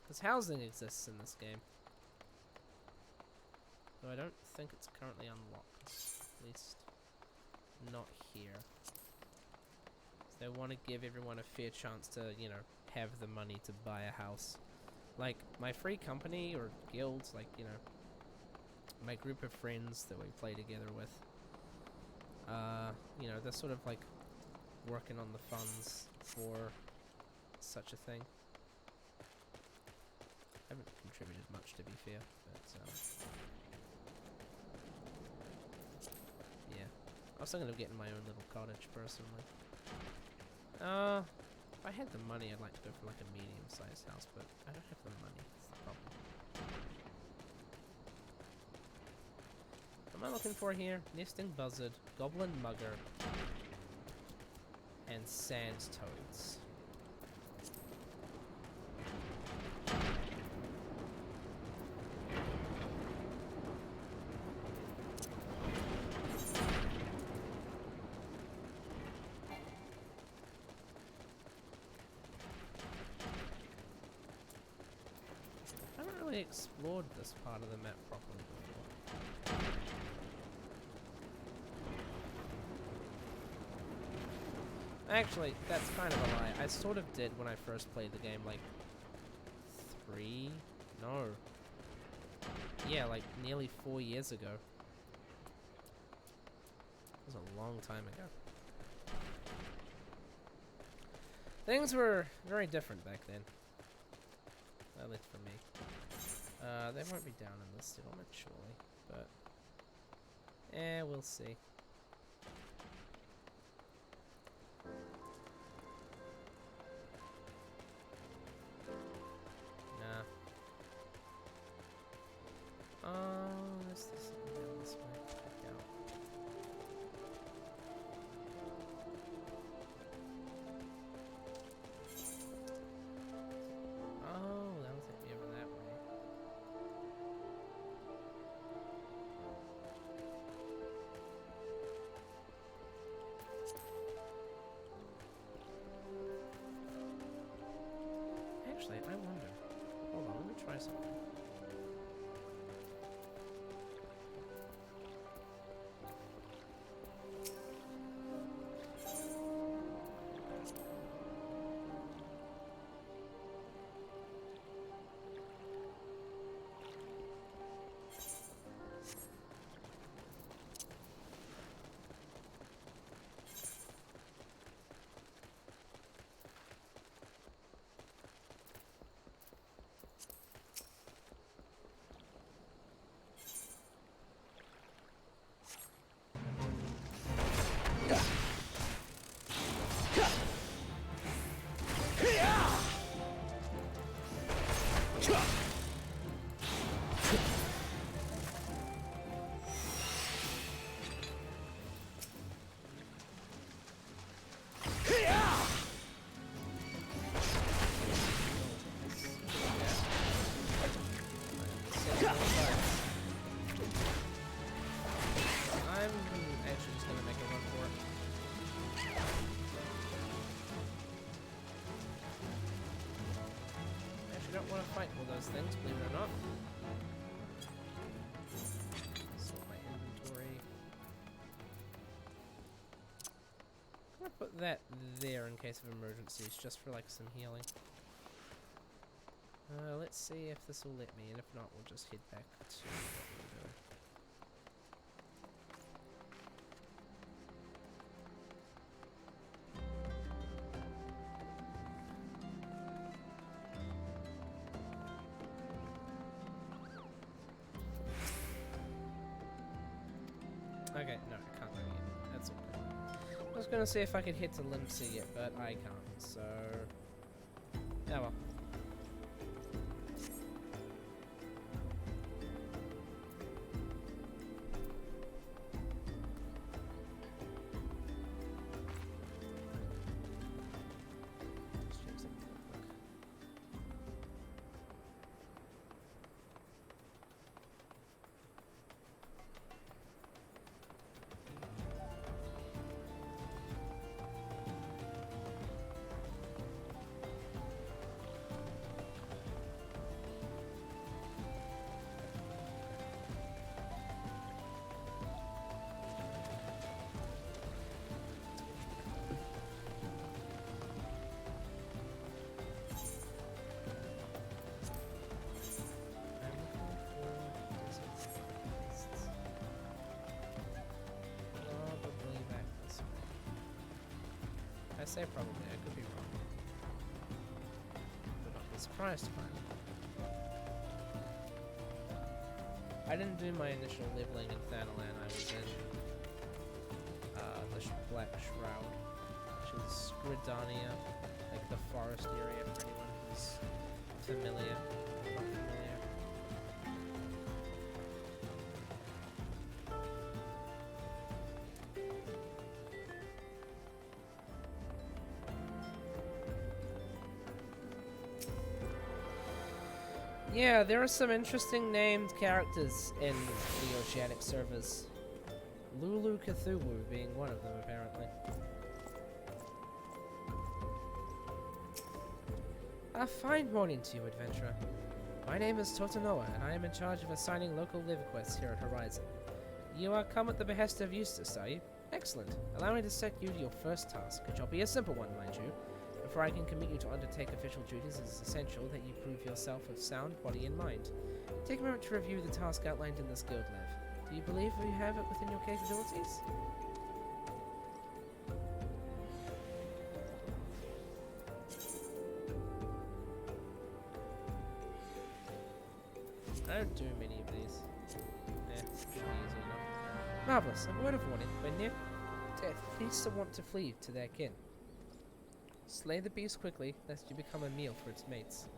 Because housing exists in this game. Though I don't think it's currently unlocked. At least not here. They want to give everyone a fair chance to, you know, have the money to buy a house. Like, my free company or guilds, like, you know, my group of friends that we play together with, you know, they're sort of like working on the funds for such a thing. I haven't contributed much, to be fair, but, yeah. I was thinking of getting my own little cottage, personally. If I had the money, I'd like to go for like a medium-sized house, but I don't have the money. That's the problem. What am I looking for here? Nesting buzzard, goblin mugger, and sand toads. Explored this part of the map properly before. Actually, that's kind of a lie. I sort of did when I first played the game, like, like nearly 4 years ago. It was a long time ago. Things were very different back then. At least for me. They won't be down in this settlement, surely, but we'll see. Nah. There's something down this way. I doubt. Oh, that'll take me over that way. Actually, I wonder. try something. Don't want to fight all those things, believe it or not. Sort my inventory. I'm gonna put that there in case of emergencies, just for like some healing. Let's see if this will let me, and if not, we'll just head back to what we're doing. Okay, no, I can't go yet. That's okay. I was gonna see if I could head to Limsey yet, but I can't, so... Oh well. Let's check something real quick. I say probably, I could be wrong. But I'll be surprised to find it. I didn't do my initial leveling in Thanalan, I was in the Black Shroud, which is Gridania, like the forest area for anyone who's familiar. Not familiar. Yeah, there are some interesting named characters in the Oceanic servers. Lulu Cthulhu being one of them, apparently. A fine morning to you, adventurer. My name is Totanoa, and I am in charge of assigning local live quests here at Horizon. You are come at the behest of Eustace, are you? Excellent. Allow me to set you to your first task, which will be a simple one, mind you. Before I can commit you to undertake official duties, it is essential that you prove yourself of sound body and mind. Take a moment to review the task outlined in this guild lev. Do you believe you have it within your capabilities? I don't do many of these. Should be easy enough. Marvelous. A word of warning. When near death, beasts want to flee to their kin. Slay the beast quickly, lest you become a meal for its mates.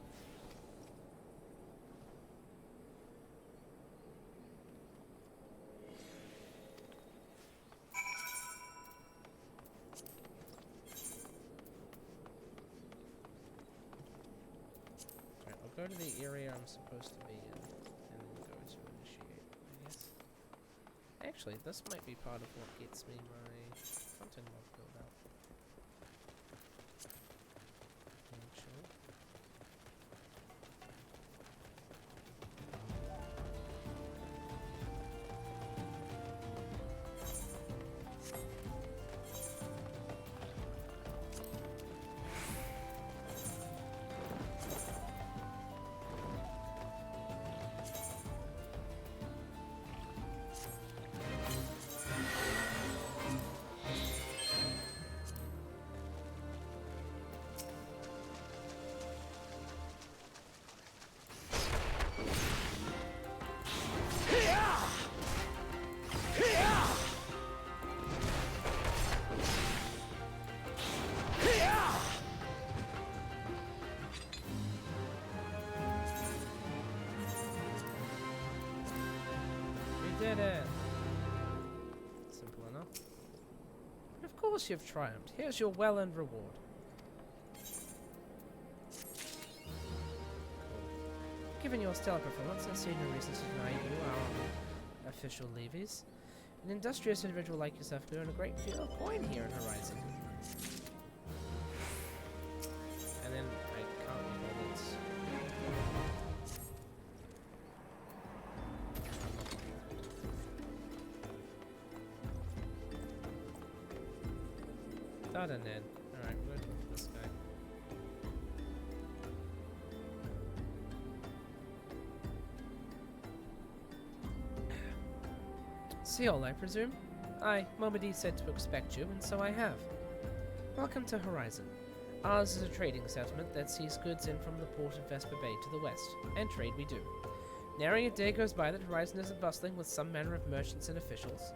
Alright, I'll go to the area I'm supposed to be in, and then go to initiate, I guess. Actually, this might be part of what gets me my content mod build out. death. Simple enough. Of course you've triumphed. Here's your well-earned reward. Given your stellar performance, I see no reason to deny you our official levies. An industrious individual like yourself could earn a great deal of coin here in Horizon. And then I can't be bothered. That and then. Alright, we're looking for this guy. Sjol, I presume? Aye, Momody said to expect you, and so I have. Welcome to Horizon. Ours is a trading settlement that sees goods in from the port of Vesper Bay to the west, and trade we do. Nary a day goes by that Horizon isn't bustling with some manner of merchants and officials.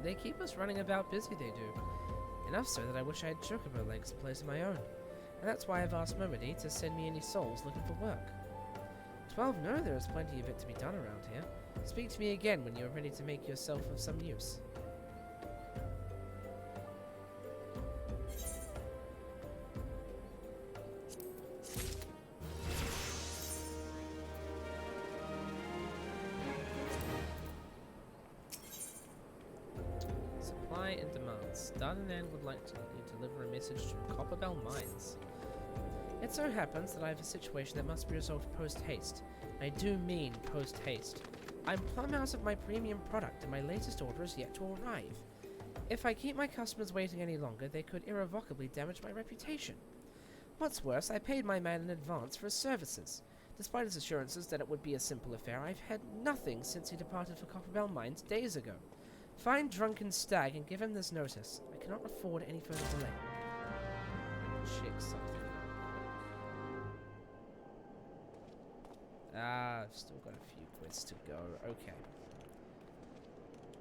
They keep us running about busy, they do. Enough so that I wish I had chocobo legs to place of my own. And that's why I've asked Momody to send me any souls looking for work. 12 no, there is plenty of it to be done around here. Speak to me again when you are ready to make yourself of some use. Supply and demands. Dardanan would like to deliver a message to Copperbell Mines. It so happens that I have a situation that must be resolved post-haste. I do mean post-haste. I'm plumb out of my premium product and my latest order is yet to arrive. If I keep my customers waiting any longer, they could irrevocably damage my reputation. What's worse, I paid my man in advance for his services. Despite his assurances that it would be a simple affair, I've had nothing since he departed for Copperbell Mines days ago. Find drunken stag and give him this notice. I cannot afford any further delay. Check something. Ah, I've still got a few quests to go. Okay.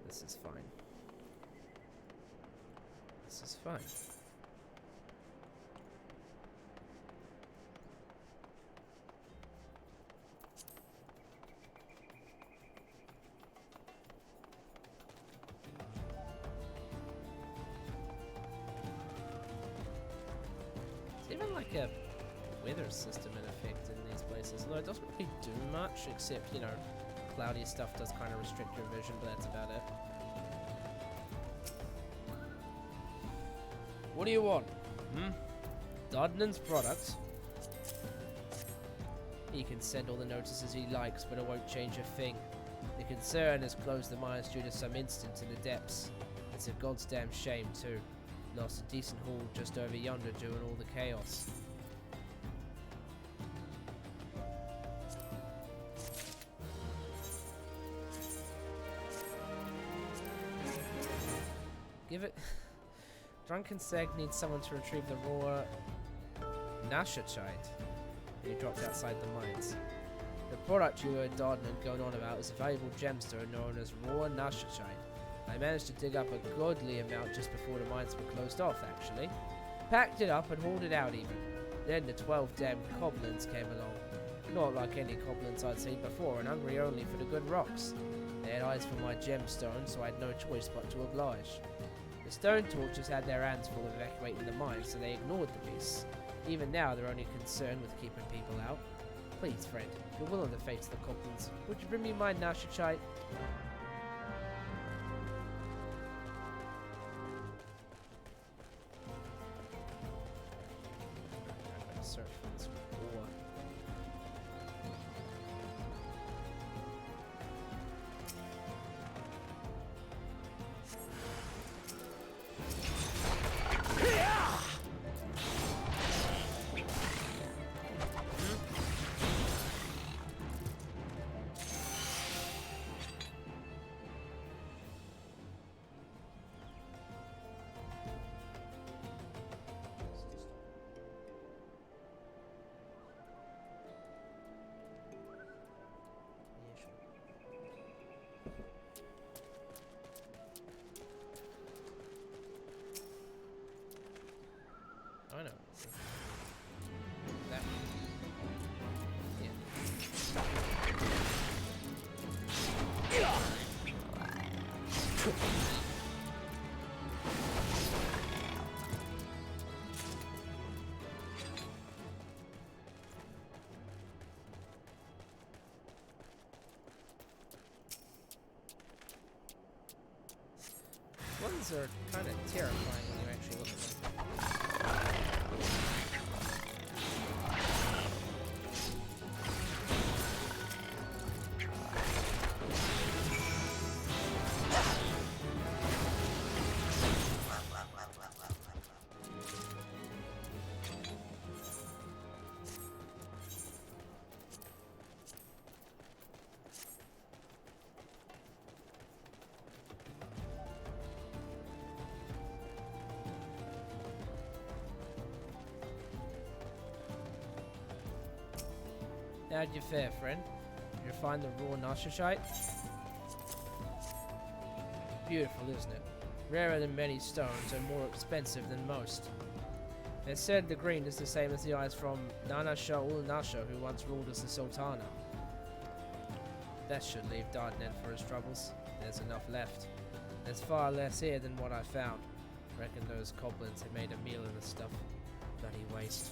This is fine. This is fine. It's even like a weather system in effect in these places, although it doesn't really do much except, you know, cloudy stuff does kind of restrict your vision, but that's about it. What do you want? Dardanan's products? He can send all the notices he likes, but it won't change a thing. The concern has closed the mines due to some incident in the depths. It's a goddamn shame too. Lost a decent haul just over yonder during all the chaos. Give it. Drunken Seg needs someone to retrieve the raw Nashachite he dropped outside the mines. The product you heard Dardanan going on about is a valuable gemstone known as raw Nashachite. I managed to dig up a godly amount just before the mines were closed off, actually. Packed it up and hauled it out even. Then the 12 damn goblins came along. Not like any goblins I'd seen before, and hungry only for the good rocks. They had eyes for my gemstone, so I had no choice but to oblige. The stone torches had their hands full of evacuating the mines, so they ignored the beasts. Even now, they're only concerned with keeping people out. Please, friend, if you're willing to face the goblins, would you bring me my Nashachite? I'm gonna search for this ore. I know. That one. Yeah. Ones are kind of terrifying when you actually look at them. How'd you fare, friend? Did you find the raw narcoshite? Beautiful, isn't it? Rarer than many stones and more expensive than most. They said the green is the same as the eyes from Nana Sjol Nasha, who once ruled as the Sultana. That should leave Dardanelle for his troubles. There's enough left. There's far less here than what I found. Reckon those goblins had made a meal of the stuff. Bloody waste.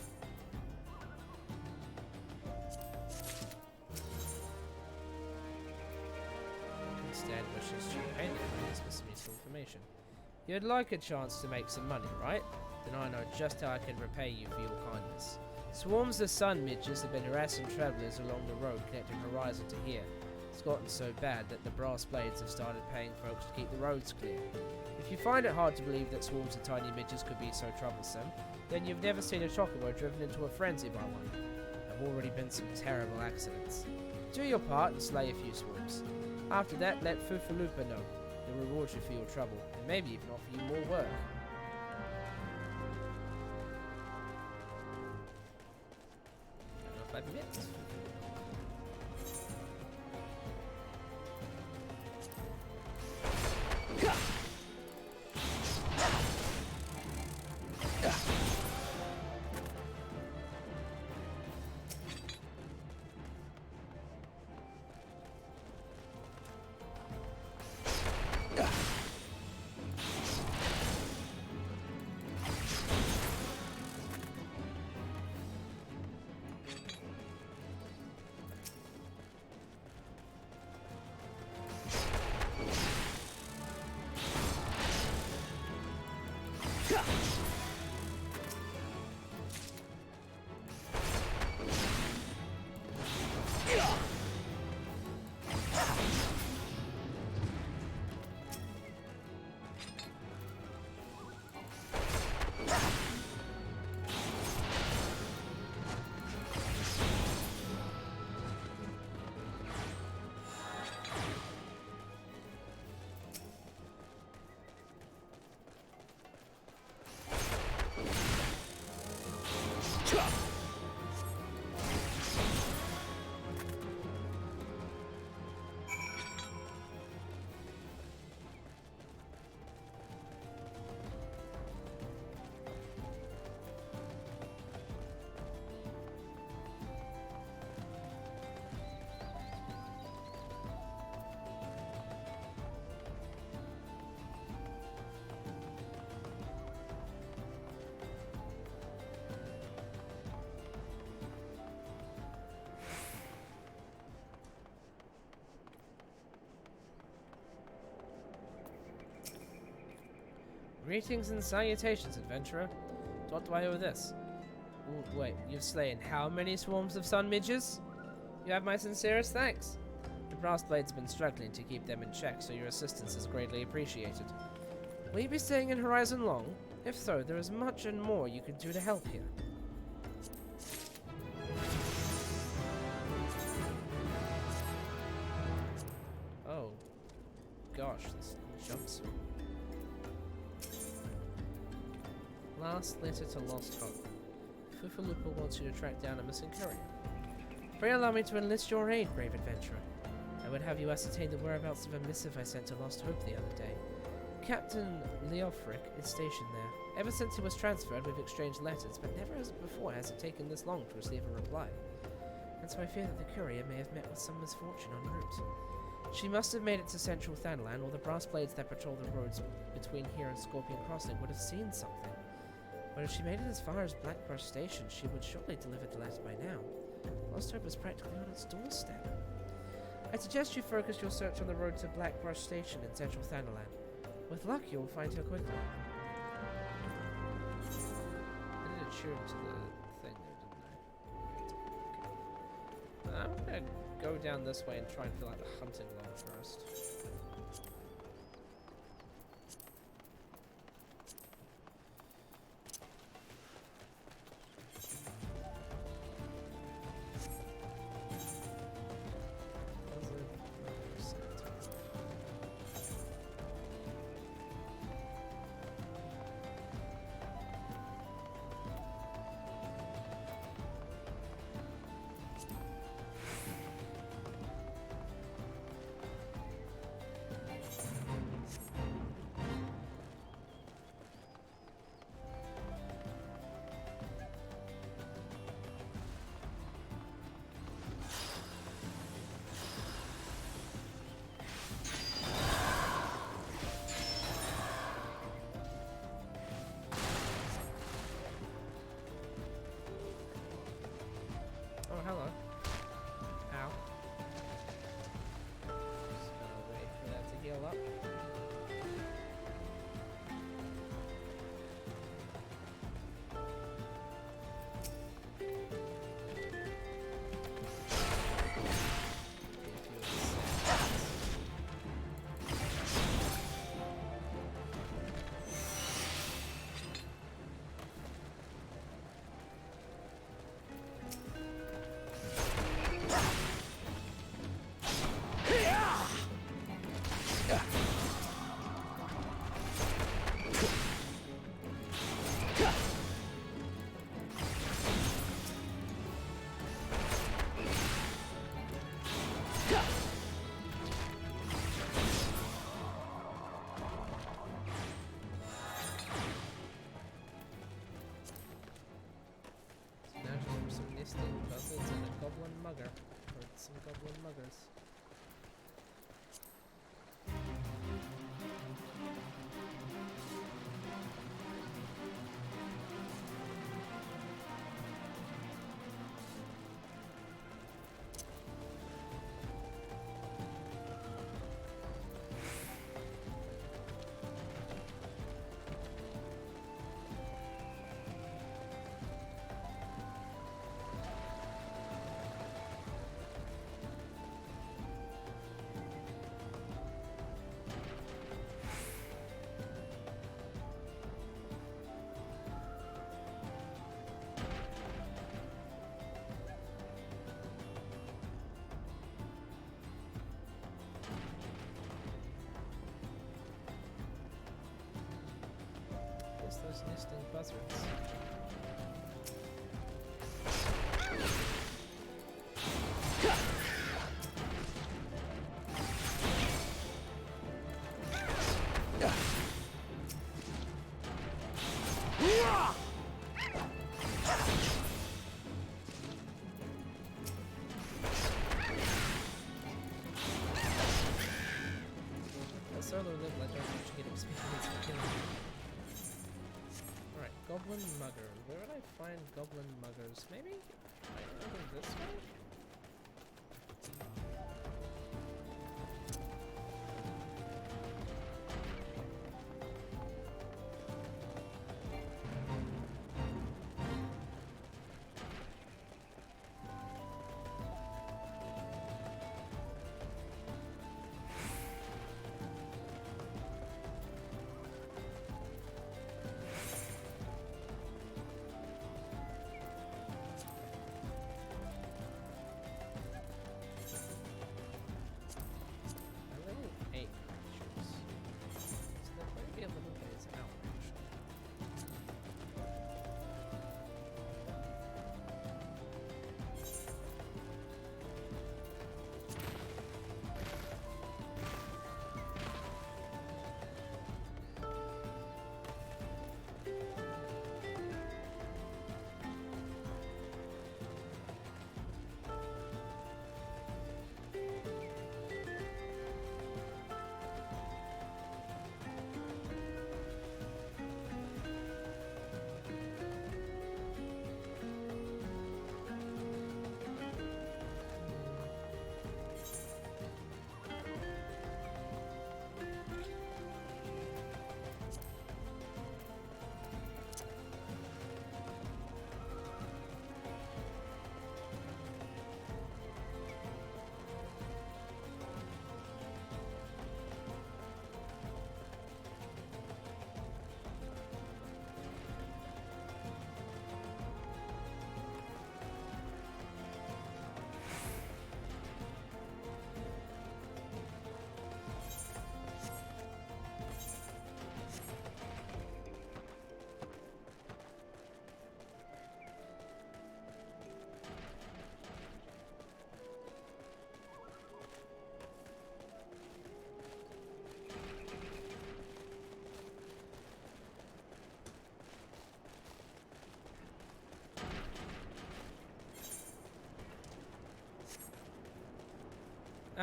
Instead, wishes to pay the friends for some useful information. You'd like a chance to make some money, right? Then I know just how I can repay you for your kindness. Swarms of sun midges have been harassing travelers along the road connecting Horizon to here. It's gotten so bad that the brass blades have started paying folks to keep the roads clear. If you find it hard to believe that swarms of tiny midges could be so troublesome, then you've never seen a chocobo driven into a frenzy by one. There have already been some terrible accidents. Do your part and slay a few swarms. After that, let Fufalupa know. He'll reward you for your trouble, and maybe even offer you more work. Another 5 minutes. Greetings and salutations, adventurer. What do I owe this? Ooh, wait, you've slain how many swarms of sun midges? You have my sincerest thanks. The brass blades have been struggling to keep them in check, so your assistance is greatly appreciated. Will you be staying in Horizon long? If so, there is much and more you can do to help here. Oh, gosh, this jumps. Last letter to Lost Hope. Fufalupa wants you to track down a missing courier. Pray allow me to enlist your aid, brave adventurer. I would have you ascertain the whereabouts of a missive I sent to Lost Hope the other day. Captain Leofric is stationed there. Ever since he was transferred, we've exchanged letters, but never as before has it taken this long to receive a reply. And so I fear that the courier may have met with some misfortune en route. She must have made it to Central Thanalan, or the brass blades that patrol the roads between here and Scorpion Crossing would have seen something. But if she made it as far as Blackbrush Station, she would surely deliver the letter by now. Lost Hope is practically on its doorstep. I suggest you focus your search on the road to Blackbrush Station in Central Thanalan. With luck, you will find her quickly. I did a tune to the thing there, didn't I? I'm gonna go down this way and try and fill out the hunting log first. Oh, hello. Ow. Just gonna wait for that to heal up. Nesting buzzards and a goblin mugger. Or some goblin muggers. Those nesting buzzards. Solo live like I should get experience for killing. Alright, Goblin Mugger. Where would I find Goblin Muggers? Maybe over this way?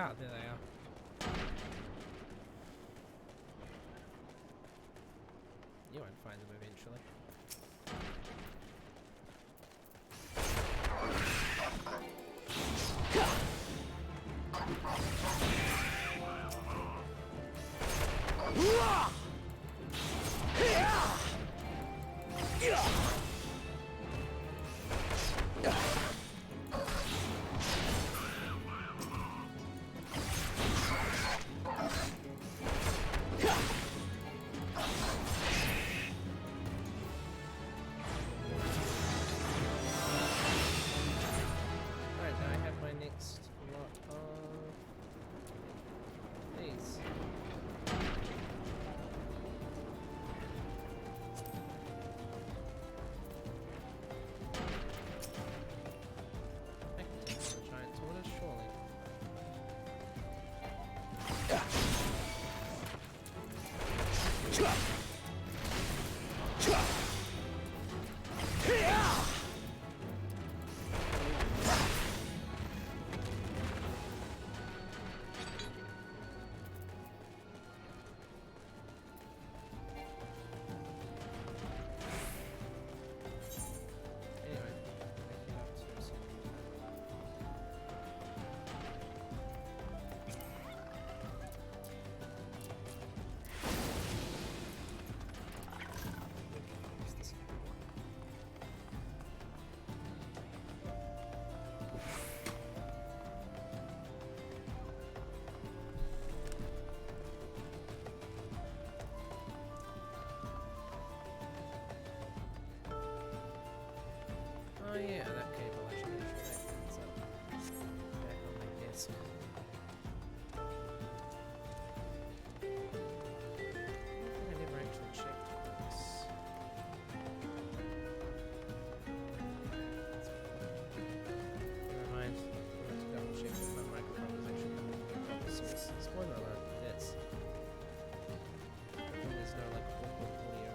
Ah, there they are. You won't find them eventually. Oh yeah, that cable I should make sure that comes up back on my desk. I never actually checked this. Never mind. I have to double check if my microphone is actually coming from the proper source. Spoiler alert, it is. There's no like awkward audio.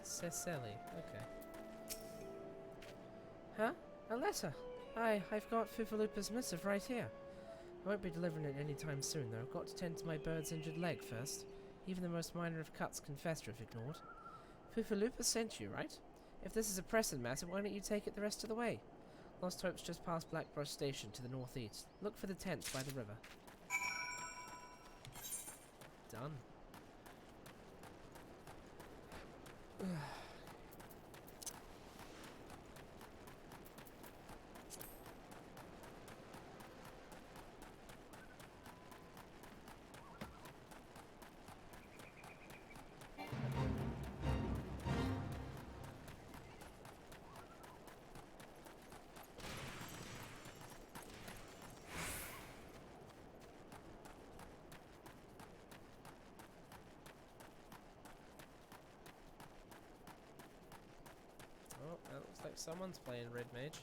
Cecily, okay. Huh? A letter? I've got Fifalupa's missive right here. I won't be delivering it anytime soon, though. I've got to tend to my bird's injured leg first. Even the most minor of cuts can fester if ignored. Fifalupa sent you, right? If this is a pressing matter, why don't you take it the rest of the way? Lost Hope's just past Blackbrush Station to the northeast. Look for the tents by the river. Done. Oh, that looks like someone's playing Red Mage.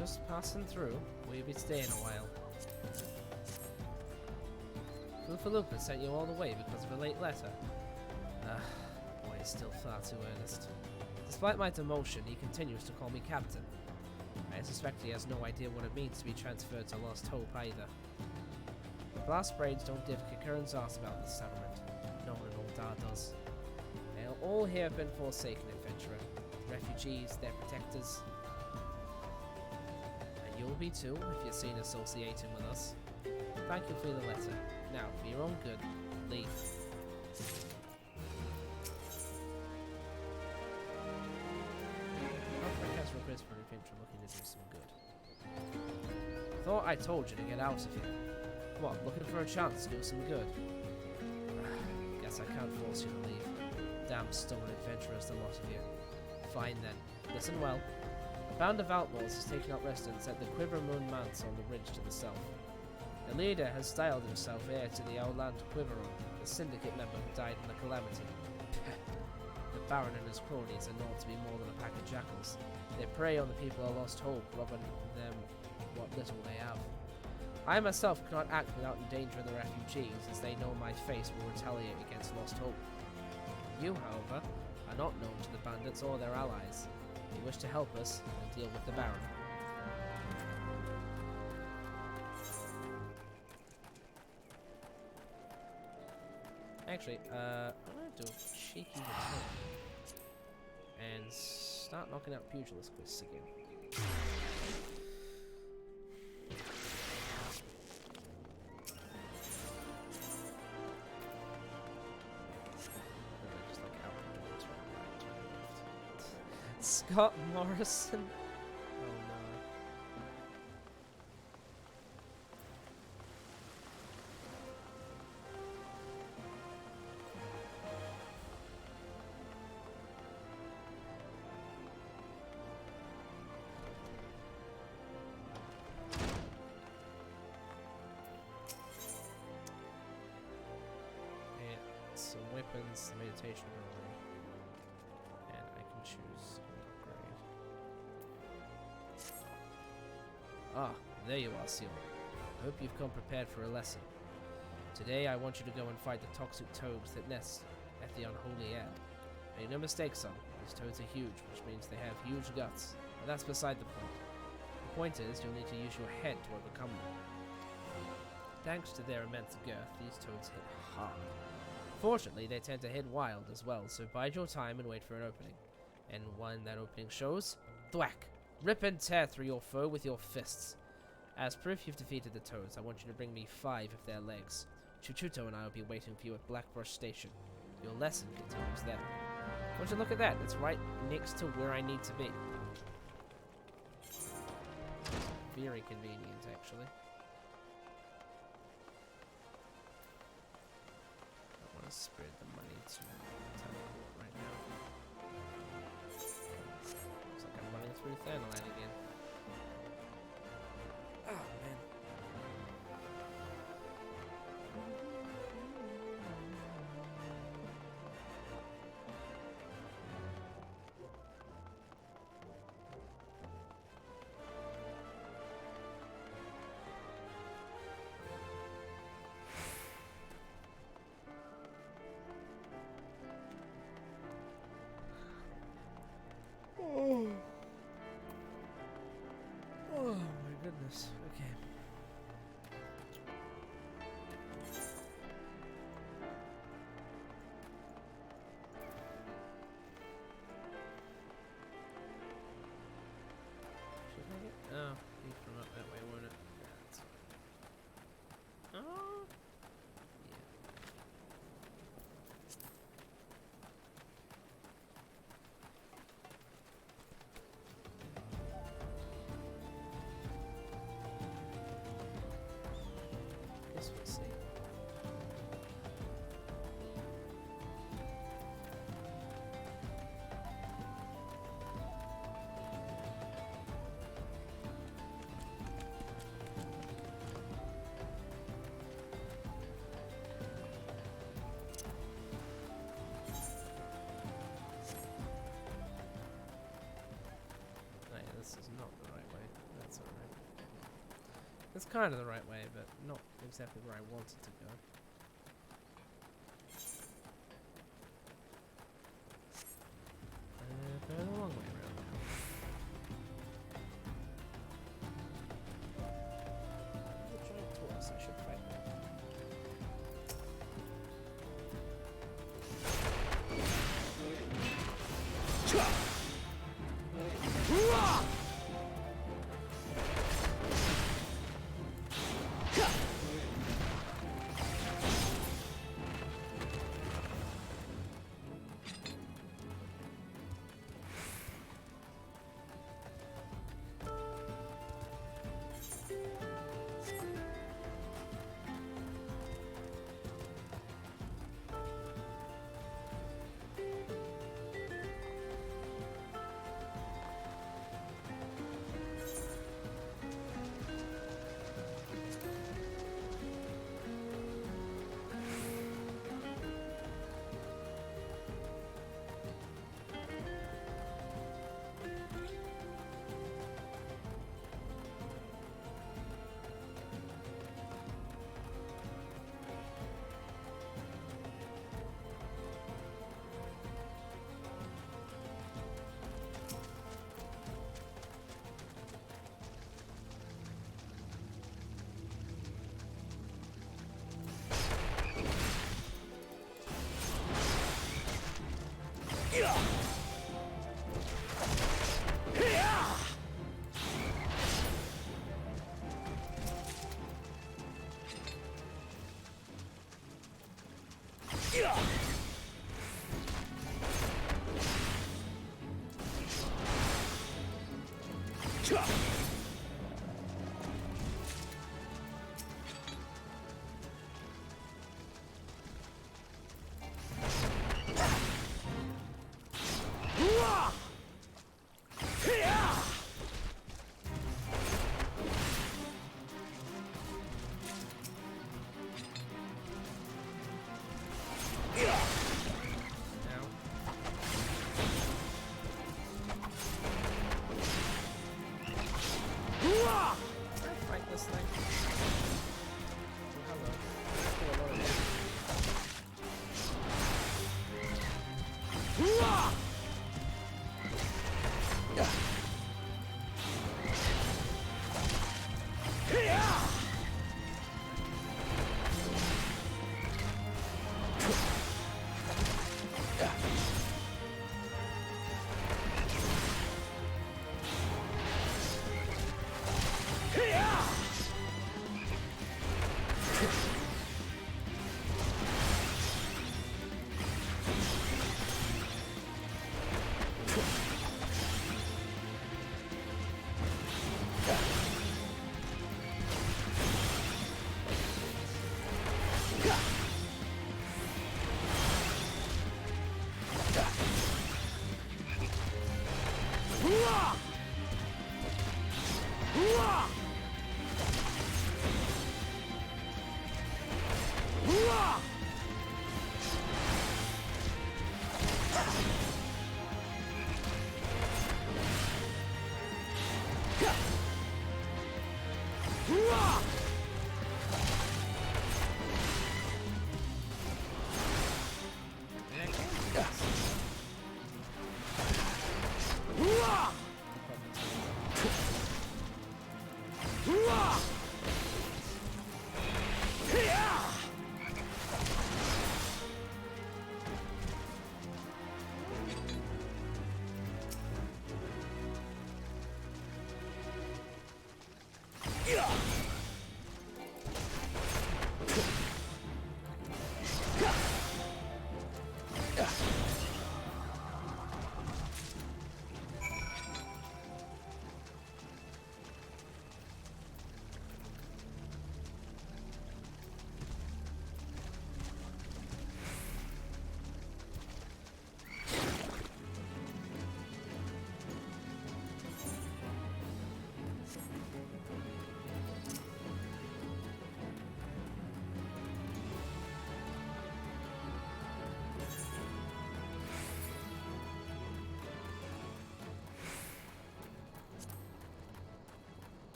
just passing through. We'll be staying a while. Lufa sent you all the way because of a late letter. Boy, it's still far too earnest. Despite my demotion, he continues to call me captain. I suspect he has no idea what it means to be transferred to Lost Hope either. The blast braids don't give Kikurin's ass about this settlement. No one in Oldar does. They'll all here have been forsaken, adventurer. Refugees, their protectors. And you'll be too, if you're seen associating with us. Thank you for the letter. Now, for your own good, leave. Has request for adventure looking to do some good. Thought I told you to get out of here. What, looking for a chance to do some good? Guess I can't force you to leave. Damn stolen adventurers, the lot of you. Fine then. Listen well. A band of outlaws has taken up residence at the Quiver Moon Manse on the ridge to the south. The leader has styled himself heir to the Outland Quiveron, the syndicate member who died in the calamity. The Baron and his cronies are known to be more than a pack of jackals. They prey on the people of Lost Hope, robbing them what little they have. I myself cannot act without endangering the refugees, as they know my face will retaliate against Lost Hope. You, however, are not known to the bandits or their allies. You wish to help us and deal with the Baron. Actually, I'm gonna do a cheeky return and start knocking out pugilist quests again. Just like outdoors, right? Scott Morrison. Oh no. Some weapons, meditation ability, and I can choose an upgrade. Ah, there you are, Sjol. I hope you've come prepared for a lesson. Today I want you to go and fight the toxic toads that nest at the unholy air. Make no mistake, son, these toads are huge, which means they have huge guts, but that's beside the point. The point is, you'll need to use your head to overcome them. Thanks to their immense girth, these toads hit hard. Fortunately, they tend to hit wild as well, so bide your time and wait for an opening. And when that opening shows, thwack! Rip and tear through your foe with your fists. As proof you've defeated the toads, I want you to bring me 5 of their legs. Chuchuto and I will be waiting for you at Blackbrush Station. Your lesson continues there. Won't you look at that? It's right next to where I need to be. Very convenient, actually. Spread the money to teleport right now. Looks like I'm running through Thanalan again. Oh man. Oh my goodness. Okay. Should I get? Oh, need from up that way, won't it? Yeah, that's fine. Oh. Yeah. That's kind of the right way, but not exactly where I wanted to go. Going a long way around now. The giant Taurus, I should fight that.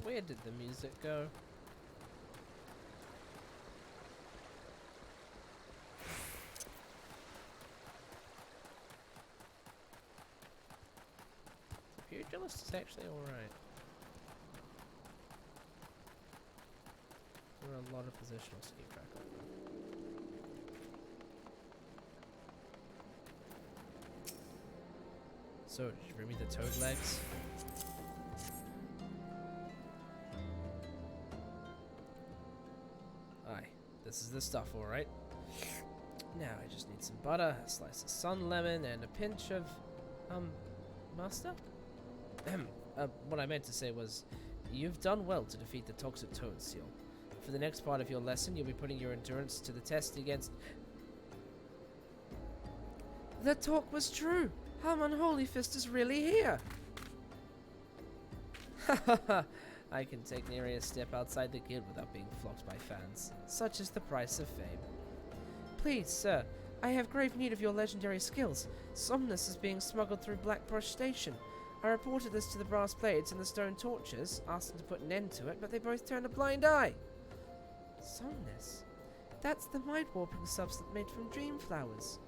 Where did the music go? The pugilist is actually alright. There are a lot of positionals to keep track of. So, did you bring me the toad legs? Aye, this is the stuff, alright. Now I just need some butter, a slice of sun lemon, and a pinch of, mustard? What I meant to say was, you've done well to defeat the toxic toad, Sjol. For the next part of your lesson, you'll be putting your endurance to the test against... The talk was true! Harmon Holyfist is really here! I can take nary a step outside the guild without being flocked by fans. Such is the price of fame. Please, sir, I have grave need of your legendary skills. Somnus is being smuggled through Blackbrush Station. I reported this to the brass blades and the stone torches, asked them to put an end to it, but they both turned a blind eye. Somnus? That's the mind-warping substance made from dream flowers.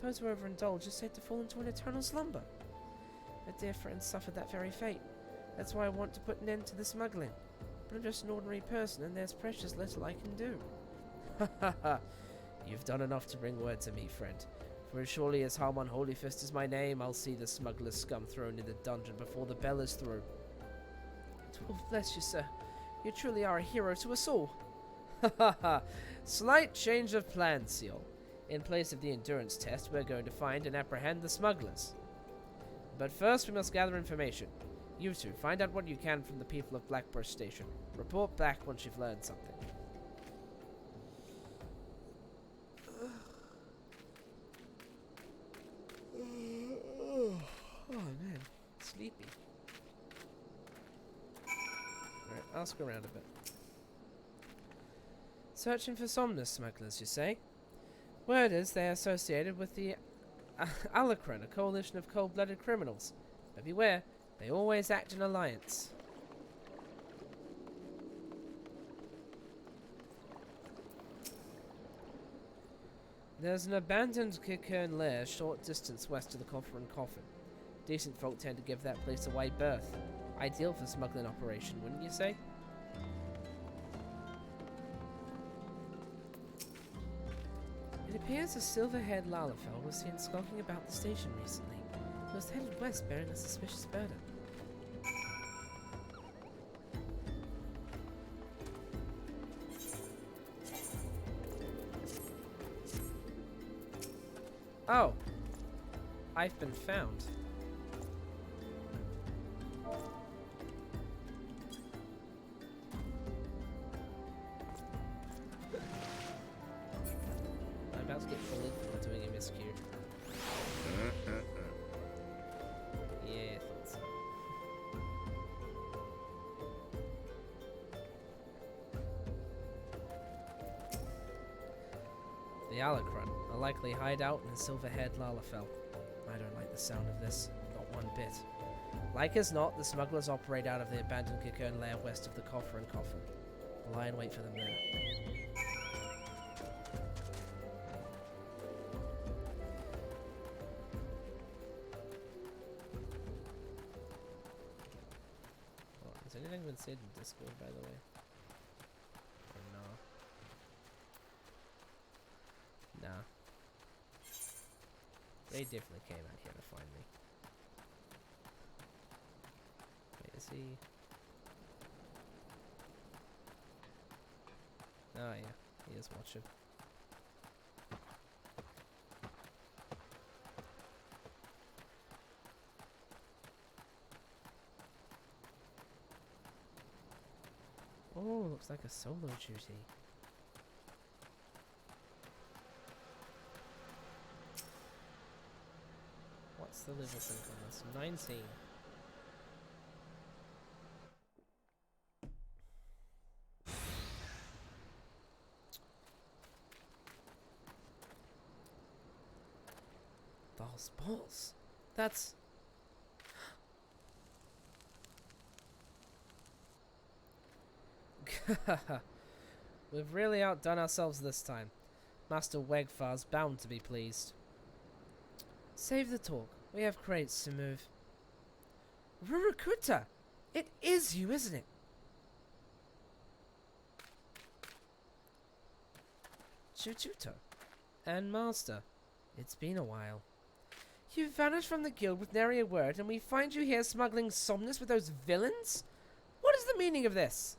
Those who overindulge are said to fall into an eternal slumber. A dear friend suffered that very fate. That's why I want to put an end to the smuggling. But I'm just an ordinary person, and there's precious little I can do. Ha ha ha! You've done enough to bring word to me, friend. For as surely as Harmon Holyfist is my name, I'll see the smuggler's scum thrown in the dungeon before the bell is through. 12 bless you, sir. You truly are a hero to us all. Ha ha ha! Slight change of plans, Sjol. In place of the endurance test, we're going to find and apprehend the smugglers. But first, we must gather information. You two, find out what you can from the people of Blackbrush Station. Report back once you've learned something. Oh man, sleepy. Alright, ask around a bit. Searching for Somnus smugglers, you say? Word is they are associated with the Alacron, a coalition of cold-blooded criminals. But beware, they always act in alliance. There's an abandoned Kikern lair a short distance west of the Coffer and Coffin. Decent folk tend to give that place a wide berth. Ideal for smuggling operation, wouldn't you say? It appears a silver-haired Lalafell was seen skulking about the station recently. He was headed west bearing a suspicious burden. Oh! I've been found. I'm about to get bullied for doing a miscue. Yeah, I thought so. The Alacron, a likely hideout in a silver-haired Lalafell. I don't like the sound of this, not one bit. Like as not, the smugglers operate out of the abandoned Kikern lair west of the Coffer and Coffin. I'll lie in wait for them there. Oh, has anything been said in Discord, by the way? Or no? Nah. They definitely came out here to find me. Wait, is he? Oh yeah, he is watching. Oh, looks like a solo duty. What's the level sync on this? 19. Those balls. That's... We've really outdone ourselves this time. Master Wegfar's bound to be pleased. Save the talk. We have crates to move. Rurukuta! It is you, isn't it? Chuchuto. And Master. It's been a while. You vanished from the guild with nary a word, and we find you here smuggling somnus with those villains? What is the meaning of this?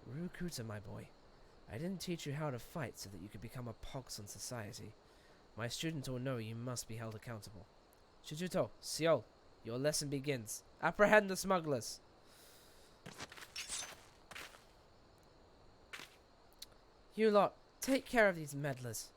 Rurukuta, my boy. I didn't teach you how to fight so that you could become a pox on society. My students all know you must be held accountable. Chuchuto, Sjol, your lesson begins. Apprehend the smugglers. You lot, take care of these meddlers.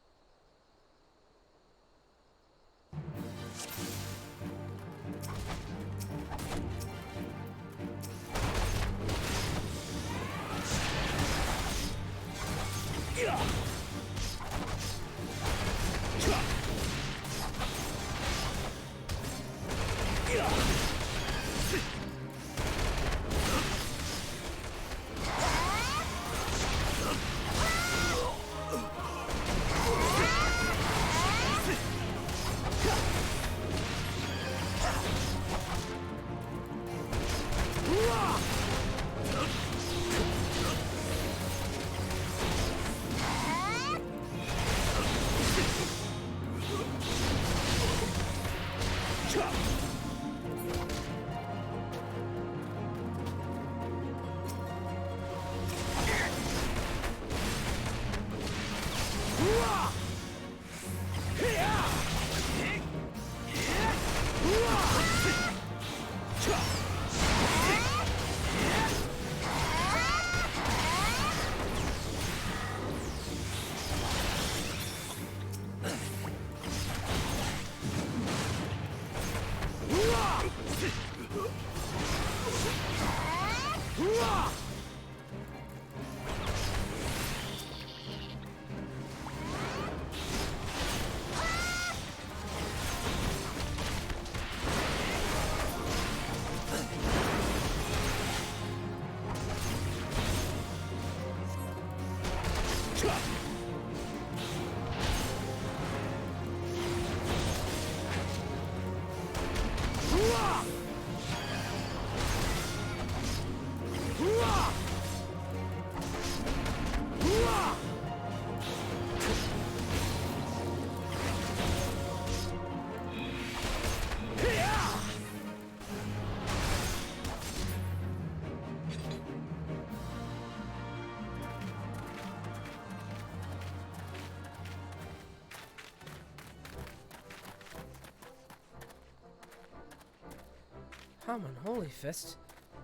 Come on, Holy Fist.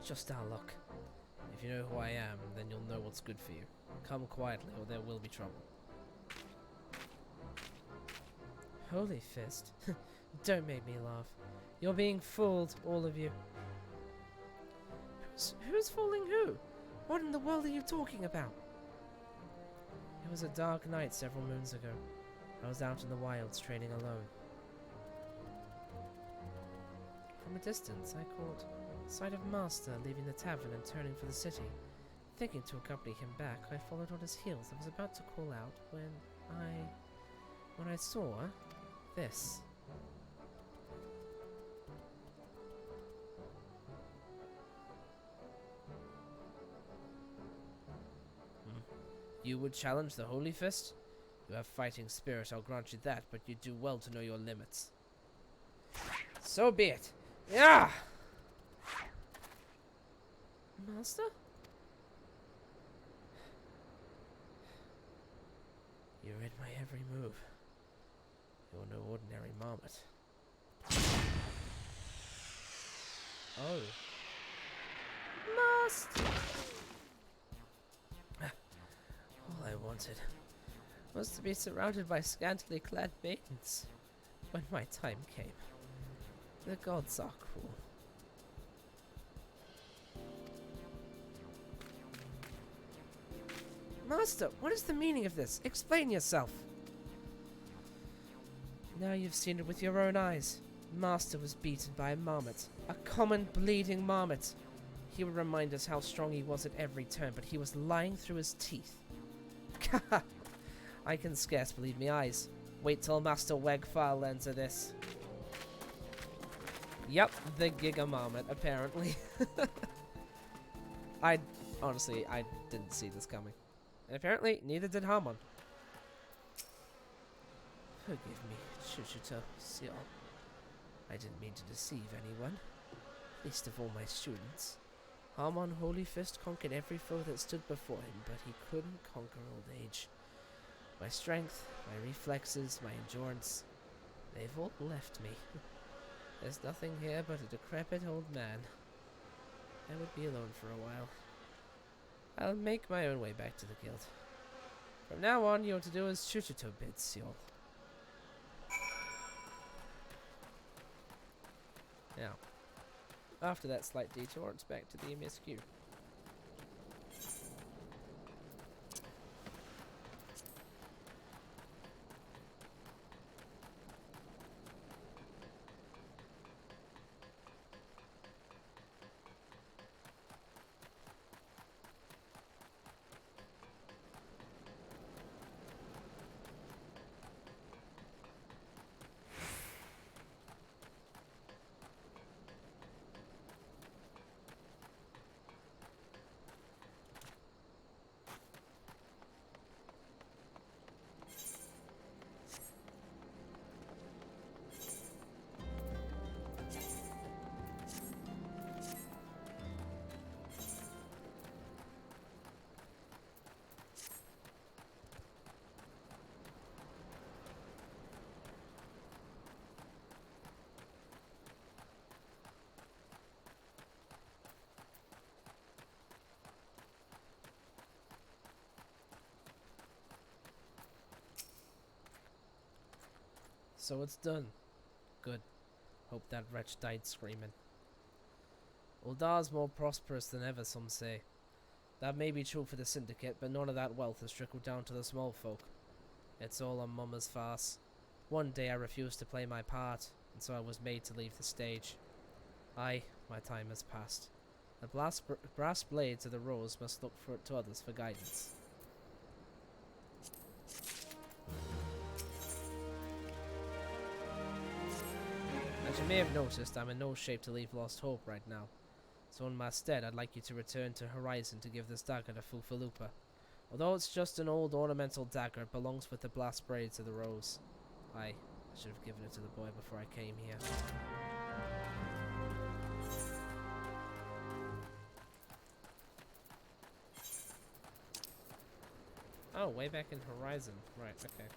Just our luck. If you know who I am, then you'll know what's good for you. Come quietly, or there will be trouble. Holy Fist? Don't make me laugh. You're being fooled, all of you. Who's fooling who? What in the world are you talking about? It was a dark night several moons ago. I was out in the wilds training alone. From a distance, I caught sight of Master leaving the tavern and turning for the city. Thinking to accompany him back, I followed on his heels and was about to call out when I saw this. You would challenge the Holy Fist? You have fighting spirit, I'll grant you that, but you do well to know your limits. So be it. Yeah! Master? You read my every move. You're no ordinary marmot. Oh. Master! All I wanted was to be surrounded by scantily clad maidens when my time came. The gods are cruel. Master, what is the meaning of this? Explain yourself. Now you've seen it with your own eyes. Master was beaten by a marmot. A common bleeding marmot. He would remind us how strong he was at every turn, but he was lying through his teeth. I can scarce believe me eyes. Wait till Master Wegfile learns of this. Yep, the Giga Marmot, apparently. Honestly, I didn't see this coming. And apparently, neither did Harmon. Forgive me, Chuchito, Sjol. I didn't mean to deceive anyone. Least of all my students. Harmon Holy Fist conquered every foe that stood before him, but he couldn't conquer old age. My strength, my reflexes, my endurance, they've all left me. There's nothing here but a decrepit old man. I would be alone for a while. I'll make my own way back to the guild. From now on, you're to do as Chuchito bids, Sjol. Now, after that slight detour, it's back to the MSQ. So it's done. Good. Hope that wretch died screaming. Uldar's more prosperous than ever, some say. That may be true for the Syndicate, but none of that wealth has trickled down to the small folk. It's all a mummer's farce. One day I refused to play my part, and so I was made to leave the stage. Aye, my time has passed. The brass blades of the rose must look to others for guidance. As you may have noticed, I'm in no shape to leave Lost Hope right now. So in my stead, I'd like you to return to Horizon to give this dagger to Fufalupa. Although it's just an old ornamental dagger, it belongs with the blast braids of the rose. I should have given it to the boy before I came here. Oh, way back in Horizon. Right, okay.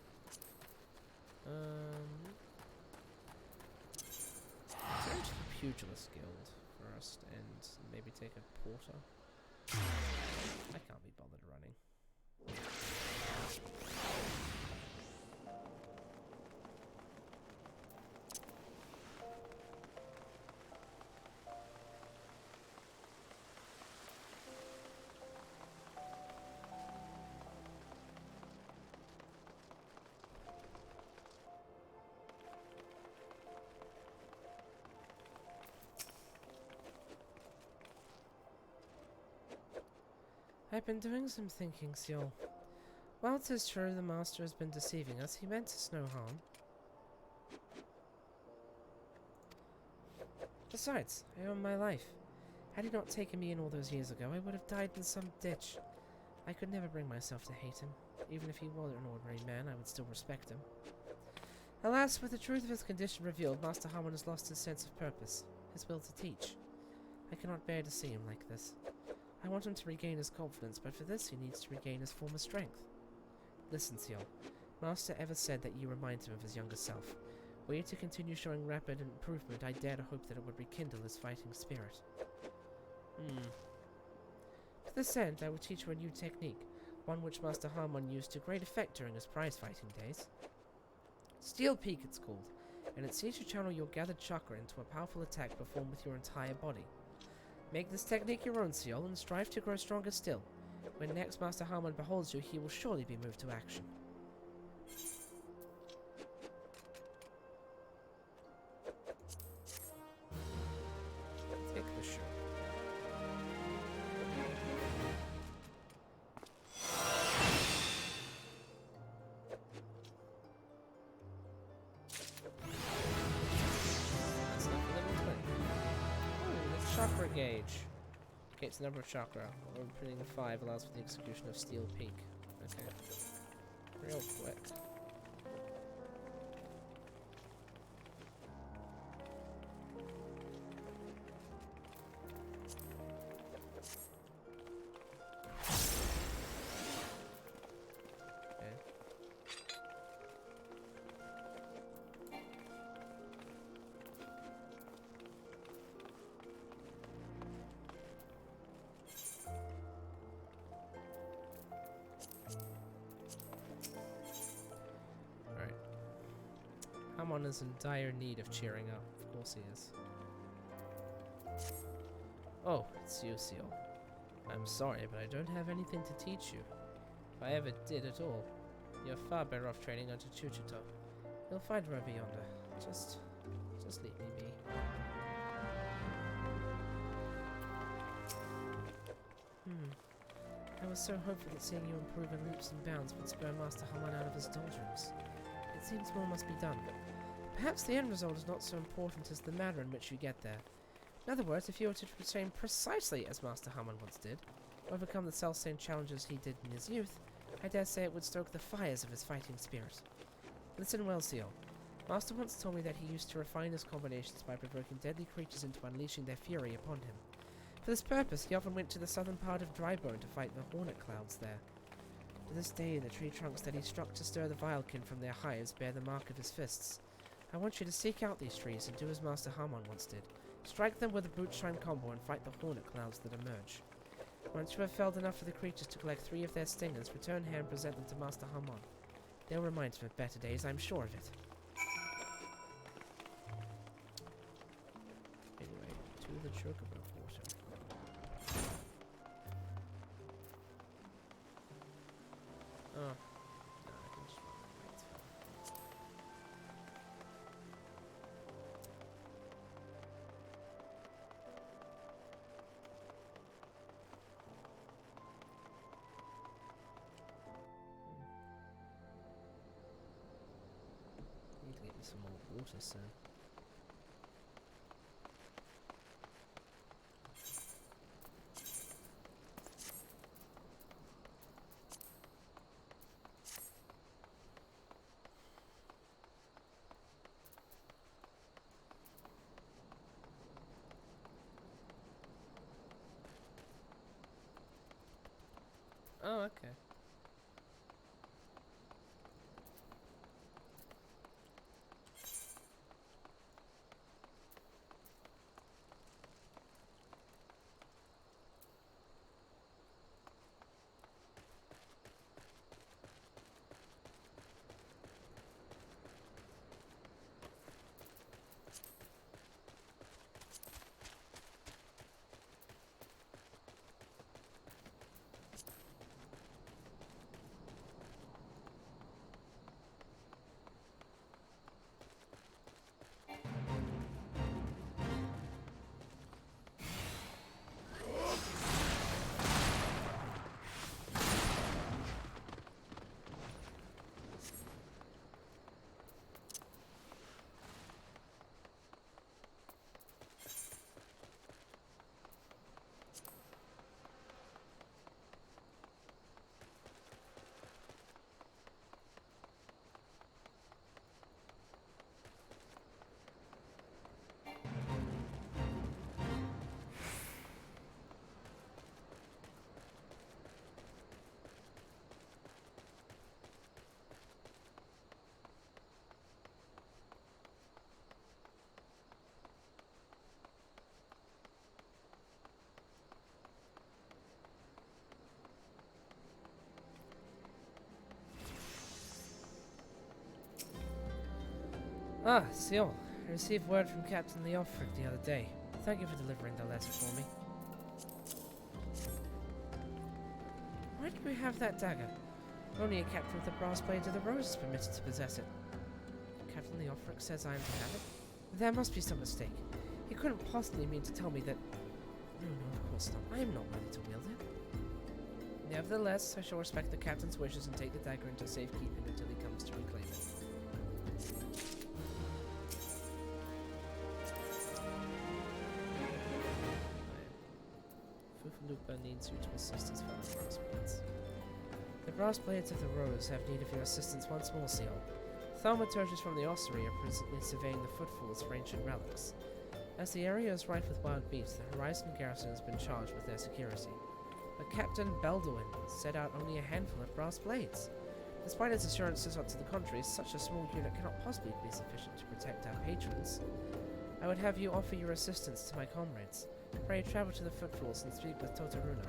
Return to the Pugilist Guild first and maybe take a porter. I can't be bothered running. I've been doing some thinking, Sjol. While it is true the Master has been deceiving us, he meant us no harm. Besides, I owe him my life. Had he not taken me in all those years ago, I would have died in some ditch. I could never bring myself to hate him. Even if he were an ordinary man, I would still respect him. Alas, with the truth of his condition revealed, Master Harmon has lost his sense of purpose, his will to teach. I cannot bear to see him like this. I want him to regain his confidence, but for this he needs to regain his former strength. Listen, Sjol. Master ever said that you remind him of his younger self. Were you to continue showing rapid improvement, I dare to hope that it would rekindle his fighting spirit. To this end, I will teach you a new technique, one which Master Harmon used to great effect during his prize-fighting days. Steel Peak it's called, and it sees you channel your gathered chakra into a powerful attack performed with your entire body. Make this technique your own, Sjol, and strive to grow stronger still. When next Master Harmon beholds you, he will surely be moved to action. Take the shot. gauge. Indicates the number of chakra. Or printing a 5 allows for the execution of Steel Peak. Okay. Real quick. Hamon is in dire need of cheering up. Of course he is. Oh, it's you, Sjol. I'm sorry, but I don't have anything to teach you. If I ever did at all, you're far better off training under Chuchito. You'll find her over yonder. Just leave me be. I was so hopeful that seeing you improve in leaps and bounds would spur Master Hamon out of his doldrums. It seems more must be done. Perhaps the end result is not so important as the manner in which you get there. In other words, if you were to train precisely as Master Hamon once did, or overcome the self-same challenges he did in his youth, I dare say it would stoke the fires of his fighting spirit. Listen well, Sjol. Master once told me that he used to refine his combinations by provoking deadly creatures into unleashing their fury upon him. For this purpose, he often went to the southern part of Drybone to fight the hornet clouds there. To this day, the tree trunks that he struck to stir the Vilekin from their hives bear the mark of his fists. I want you to seek out these trees and do as Master Hamon once did. Strike them with a boot-shine combo and fight the hornet clouds that emerge. Once you have felled enough of the creatures to collect 3 of their stingers, return here and present them to Master Hamon. They'll remind him of better days, I'm sure of it. Anyway, to the Chocobo Quarter. Oh. No, I can just run right through. Need to get me some more water soon. Oh, okay. Ah, Sjol. I received word from Captain Leofric the other day. Thank you for delivering the letter for me. Why do you have that dagger? Only a captain with the brass blades of the rose is permitted to possess it. Captain Leofric says I am to have it. There must be some mistake. He couldn't possibly mean to tell me that... No, of course not. I am not ready to wield it. Nevertheless, I shall respect the captain's wishes and take the dagger into safekeeping until he comes to reclaim it. I am Footloop needs you to assist his fellow brass blades. The brass blades of the Rose have need of your assistance once more, Sjol. Thaumaturges from the ossuary are presently surveying the footfalls for ancient relics. As the area is rife with wild beasts, the Horizon garrison has been charged with their security. But Captain Balduin set out only a handful of brass blades. Despite his assurances to the contrary, such a small unit cannot possibly be sufficient to protect our patrons. I would have you offer your assistance to my comrades. Pray travel to the footfalls and speak with Totaruno.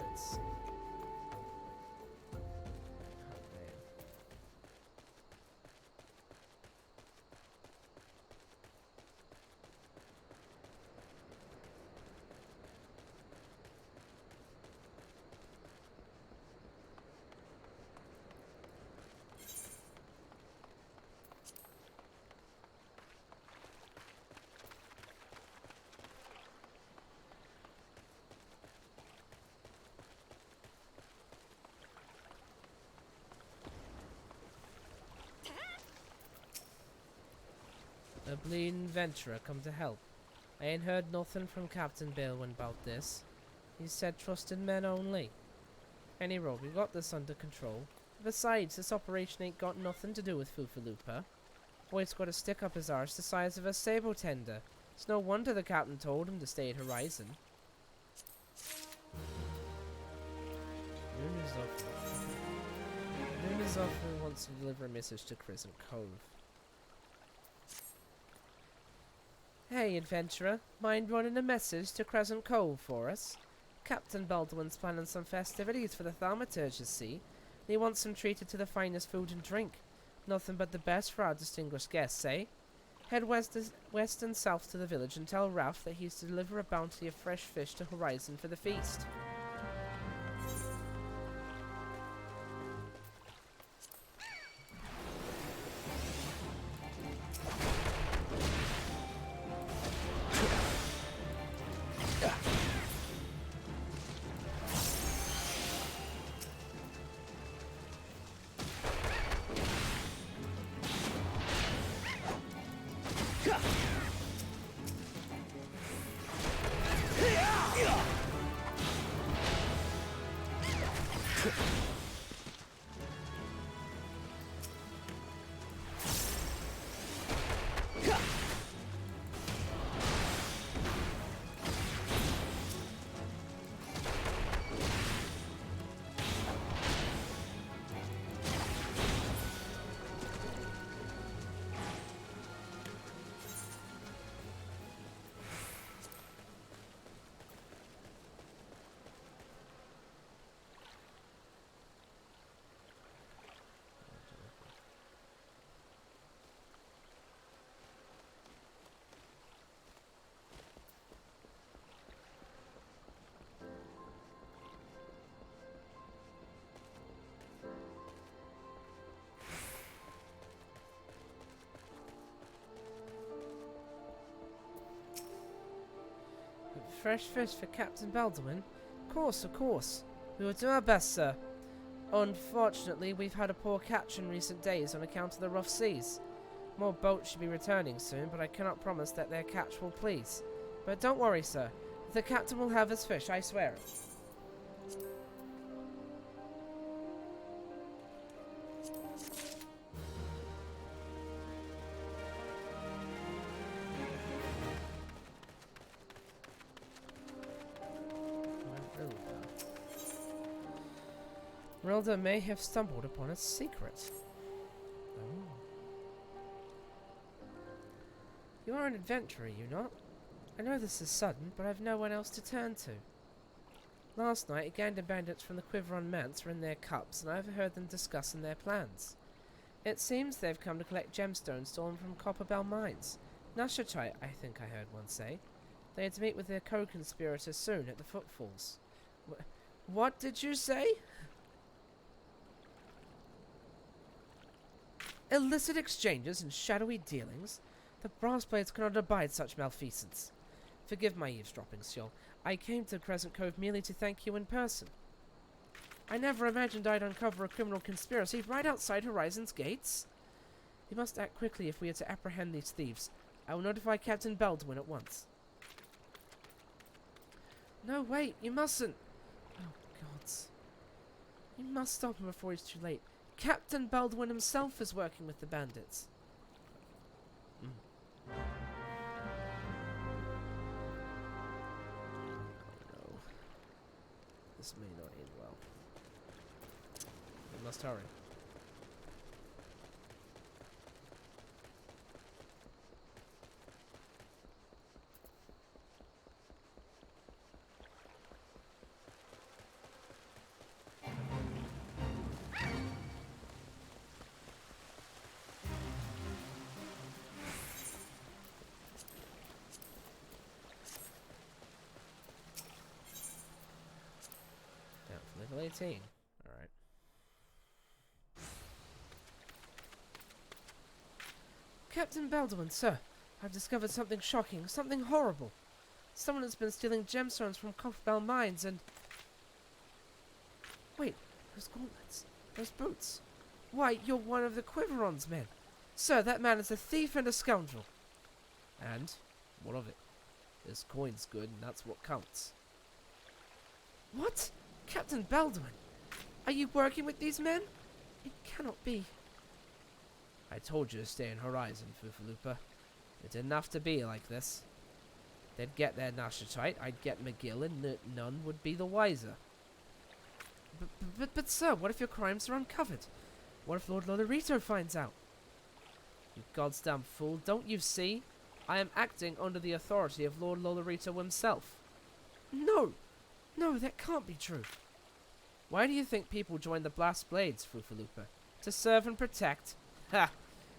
Let's see. A bleeding venturer come to help. I ain't heard nothing from Captain Balduin about this. He said trusted men only. Any road, we got this under control. Besides, this operation ain't got nothing to do with Foofaloopa. Boy's got a stick up his arse the size of a sable tender. It's no wonder the captain told him to stay at Horizon. Nunazov wants to deliver a message to Crescent Cove. Hey, adventurer, mind running a message to Crescent Cove for us? Captain Balduin's planning some festivities for the thaumaturges, see? And he wants them treated to the finest food and drink. Nothing but the best for our distinguished guests, eh? Head west and south to the village and tell Ralph that he's to deliver a bounty of fresh fish to Horizon for the feast. Fresh fish for Captain Balduin? Of course. We will do our best, sir. Unfortunately, we've had a poor catch in recent days on account of the rough seas. More boats should be returning soon, but I cannot promise that their catch will please. But don't worry, sir. The captain will have his fish, I swear it. Rilda may have stumbled upon a secret. Oh. You are an adventurer, you not? I know this is sudden, but I've no one else to turn to. Last night, a gang of bandits from the Quiveron Manse were in their cups, and I overheard them discussing their plans. It seems they've come to collect gemstones stolen from Copperbell Mines. Nashachite, I think I heard one say. They had to meet with their co-conspirators soon at the footfalls. What did you say? Illicit exchanges and shadowy dealings? The brass blades cannot abide such malfeasance. Forgive my eavesdropping, Sjol. I came to Crescent Cove merely to thank you in person. I never imagined I'd uncover a criminal conspiracy right outside Horizon's gates. We must act quickly if we are to apprehend these thieves. I will notify Captain Baldwin at once. No, wait, you mustn't. Oh, gods. You must stop him before it's too late. Captain Baldwin himself is working with the bandits. Oh, no. This may not end well. We must hurry. Level 18. Alright. Captain Baldwin, sir. I've discovered something shocking, something horrible. Someone has been stealing gemstones from Cofbell mines and... Wait, those gauntlets. Those boots. Why, you're one of the Quiveron's men. Sir, that man is a thief and a scoundrel. And? What of it? This coin's good and that's what counts. What? Captain Baldwin, are you working with these men? It cannot be. I told you to stay in Horizon, Fufalupa. It didn't have to be like this. They'd get their Nashitite, I'd get McGill, and none would be the wiser. But sir, what if your crimes are uncovered? What if Lord Lolorito finds out? You goddamn fool, don't you see? I am acting under the authority of Lord Lolorito himself. No! No, that can't be true. Why do you think people join the Blast Blades, Fufalupa? To serve and protect? Ha!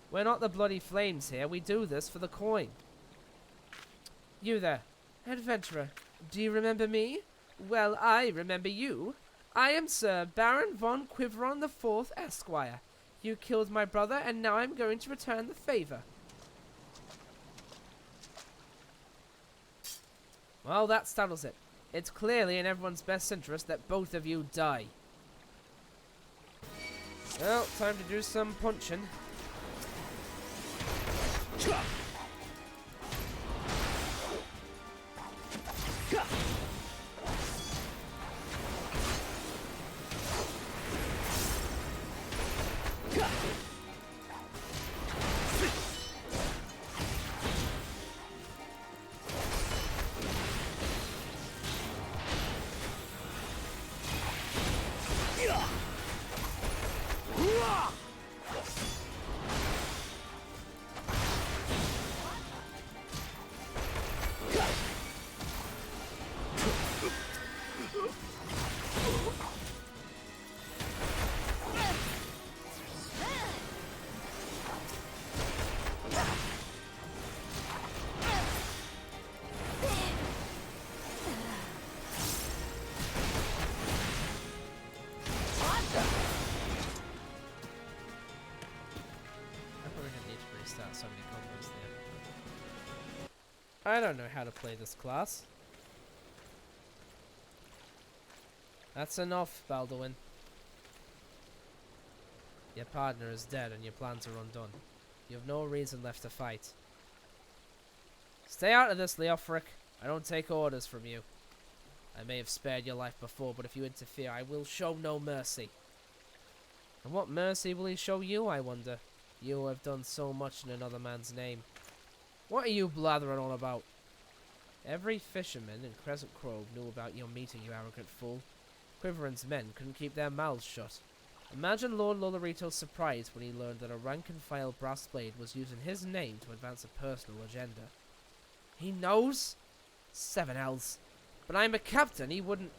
We're not the bloody flames here. We do this for the coin. You there, adventurer. Do you remember me? Well, I remember you. I am Sir Baron von Quiveron IV, Esquire. You killed my brother, and now I'm going to return the favor. Well, that settles it. It's clearly in everyone's best interest that both of you die. Well, time to do some punching. I don't know how to play this class. That's enough, Baldwin. Your partner is dead and your plans are undone. You have no reason left to fight. Stay out of this, Leofric. I don't take orders from you. I may have spared your life before, but if you interfere, I will show no mercy. And what mercy will he show you, I wonder? You who have done so much in another man's name. What are you blathering on about? Every fisherman in Crescent Grove knew about your meeting, you arrogant fool. Quiveron's men couldn't keep their mouths shut. Imagine Lord Lolorito's surprise when he learned that a rank-and-file brass blade was using his name to advance a personal agenda. He knows? 7 L's. But I'm a captain, he wouldn't...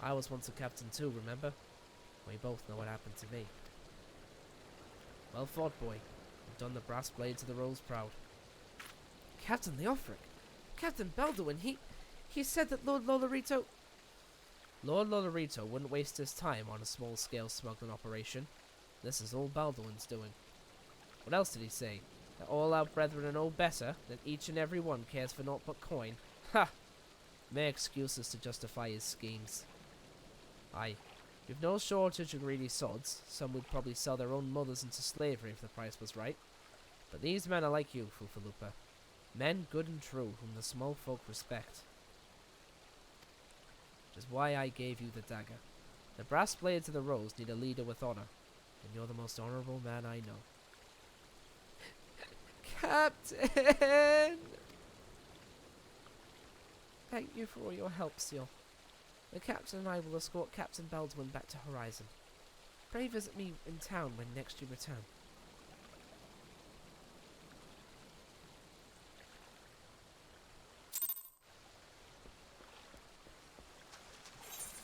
I was once a captain too, remember? We both know what happened to me. Well fought, boy. You've done the brass blades of the Rose proud. Captain Leofric, Captain Baldwin, he said that Lord Lolorito... Lord Lolorito wouldn't waste his time on a small-scale smuggling operation. This is all Baldwin's doing. What else did he say? That all our brethren know better, that each and every one cares for naught but coin? Ha! Mere excuses to justify his schemes. Aye, You've no shortage of greedy sods. Some would probably sell their own mothers into slavery if the price was right. But these men are like you, Fufalupa. Men good and true, whom the small folk respect. Which is why I gave you the dagger. The brass blades of the rose need a leader with honor, and you're the most honorable man I know. Captain! Thank you for all your help, Sjol. The captain and I will escort Captain Baldwin back to Horizon. Pray visit me in town when next you return.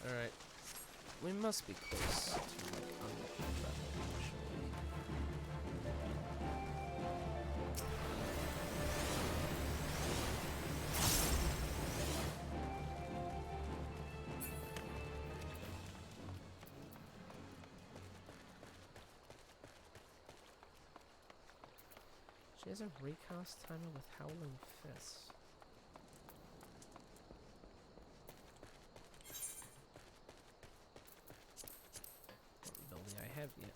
Alright. We must be close to unlocking that shortly. She has a recast timer with Howling Fist. I have yet.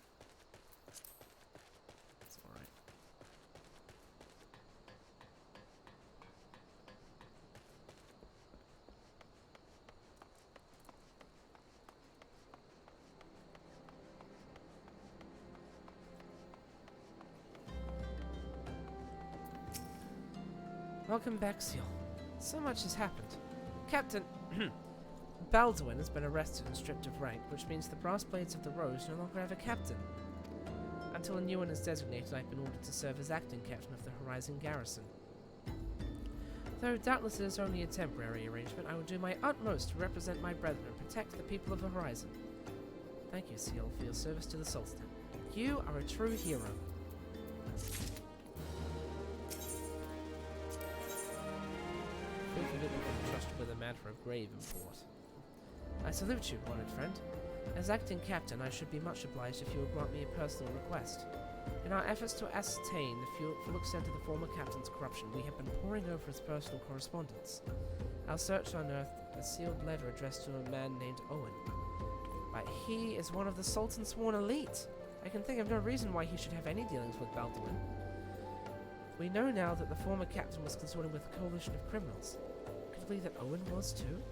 It's alright. Welcome back, Sjol. So much has happened. Captain Baldwin has been arrested and stripped of rank, which means the brass blades of the rose no longer have a captain. Until a new one is designated, I've been ordered to serve as acting captain of the Horizon garrison. Though doubtless it is only a temporary arrangement, I will do my utmost to represent my brethren and protect the people of the Horizon. Thank you, Sjol, for your service to the Sultan. You are a true hero. Trusted with a matter of grave import. I salute you, honored friend. As acting captain, I should be much obliged if you would grant me a personal request. In our efforts to ascertain the full extent of the former captain's corruption, we have been poring over his personal correspondence. Our search unearthed a sealed letter addressed to a man named Owen. But he is one of the Sultan's sworn elite. I can think of no reason why he should have any dealings with Baldwin. We know now that the former captain was consorting with a coalition of criminals. Could it be that Owen was too?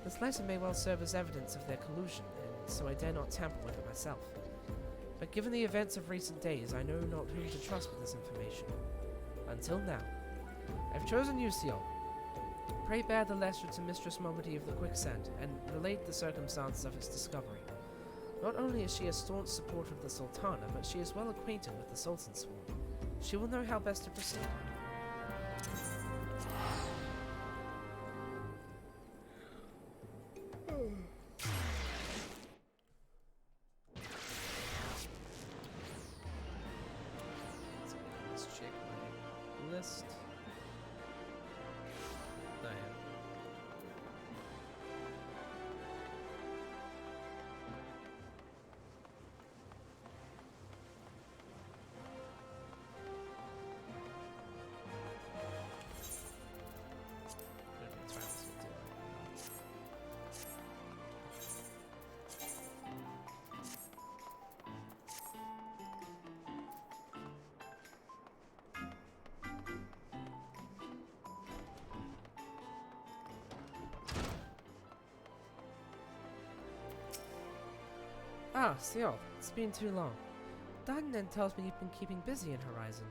This letter may well serve as evidence of their collusion, and so I dare not tamper with it myself. But given the events of recent days, I know not whom to trust with this information. Until now. I've chosen you, Sjol. Pray bear the letter to Mistress Momody of the Quicksand, and relate the circumstances of its discovery. Not only is she a staunch supporter of the Sultana, but she is well acquainted with the Sultan's sworn. She will know how best to proceed. Let's check my list. I am. Ah, Sjol, it's been too long. Dagnan tells me you've been keeping busy in Horizon.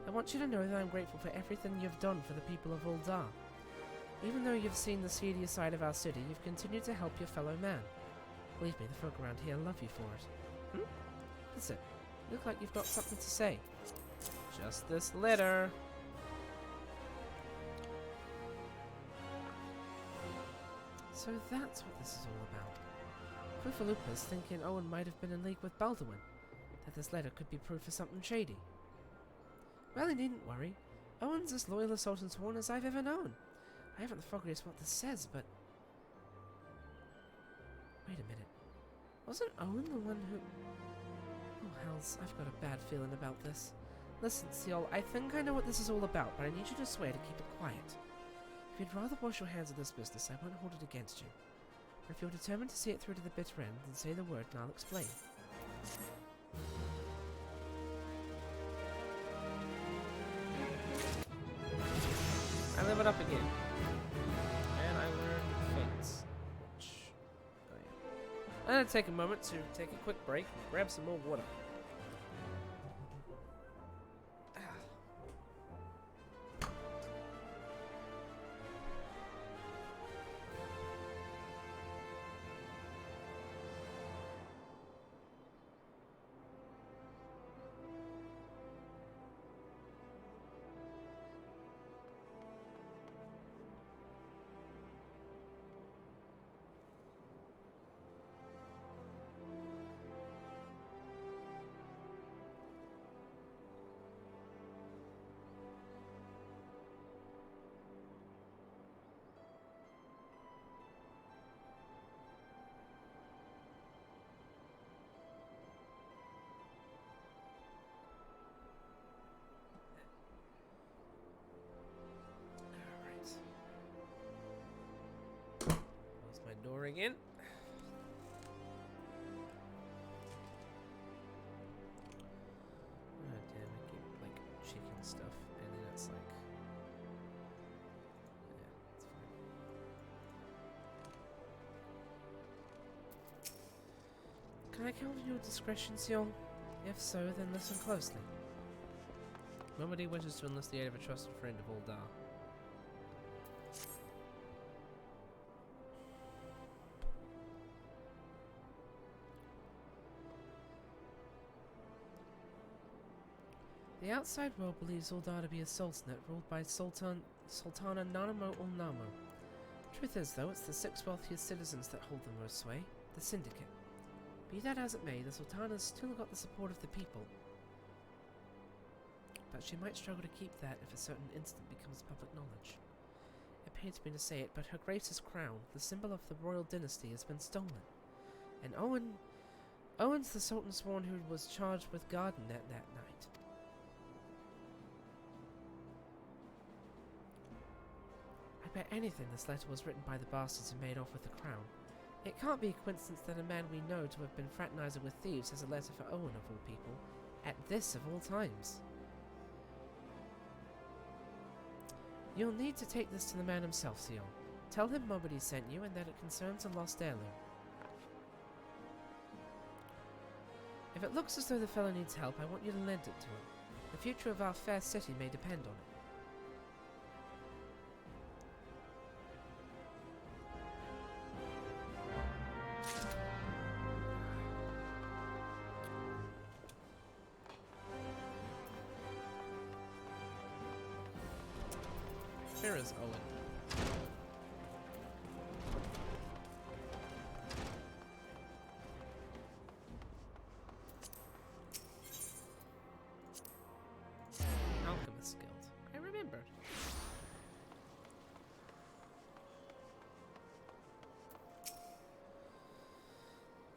I want you to know that I'm grateful for everything you've done for the people of Uldar. Even though you've seen the seedier side of our city, you've continued to help your fellow man. Believe me, the folk around here love you for it. What's it? You look like you've got something to say. Just this letter. So that's what this is all about. Fufalupa's thinking Owen might have been in league with Baldwin, that this letter could be proof of something shady. Well, he needn't worry. Owen's as loyal a Sultan sworn as I've ever known. I haven't the foggiest what this says, but... Wait a minute. Wasn't Owen the one who... Oh, hells, I've got a bad feeling about this. Listen, Sjol, I think I know what this is all about, but I need you to swear to keep it quiet. If you'd rather wash your hands of this business, I won't hold it against you. If you're determined to see it through to the bitter end, then say the word and I'll explain. I leveled up again. And I learned fates. Which... oh yeah. I'm gonna take a moment to take a quick break and grab some more water. Door again. Oh damn, I keep like chicken stuff and then it's like yeah, it's fine. Can I count on your discretion, Sjol? If so, then listen closely. Nobody wishes to enlist the aid of a trusted friend of Uldar. The outside world believes Uldar to be a sultanate ruled by Sultana Nanamo ul Namo. Truth is, though, it's the 6 wealthiest citizens that hold the most sway, the Syndicate. Be that as it may, the Sultana's still got the support of the people. But she might struggle to keep that if a certain incident becomes public knowledge. It pains me to say it, but Her Grace's crown, the symbol of the royal dynasty, has been stolen. And Owen's the Sultan Sworn who was charged with guarding it that night. I bet anything this letter was written by the bastards who made off with the crown. It can't be a coincidence that a man we know to have been fraternizing with thieves has a letter for Owen of all people, at this of all times. You'll need to take this to the man himself, Sjol. Tell him nobody sent you and that it concerns a lost heirloom. If it looks as though the fellow needs help, I want you to lend it to him. The future of our fair city may depend on it. Here is Owen. Alchemist Guild. I remembered.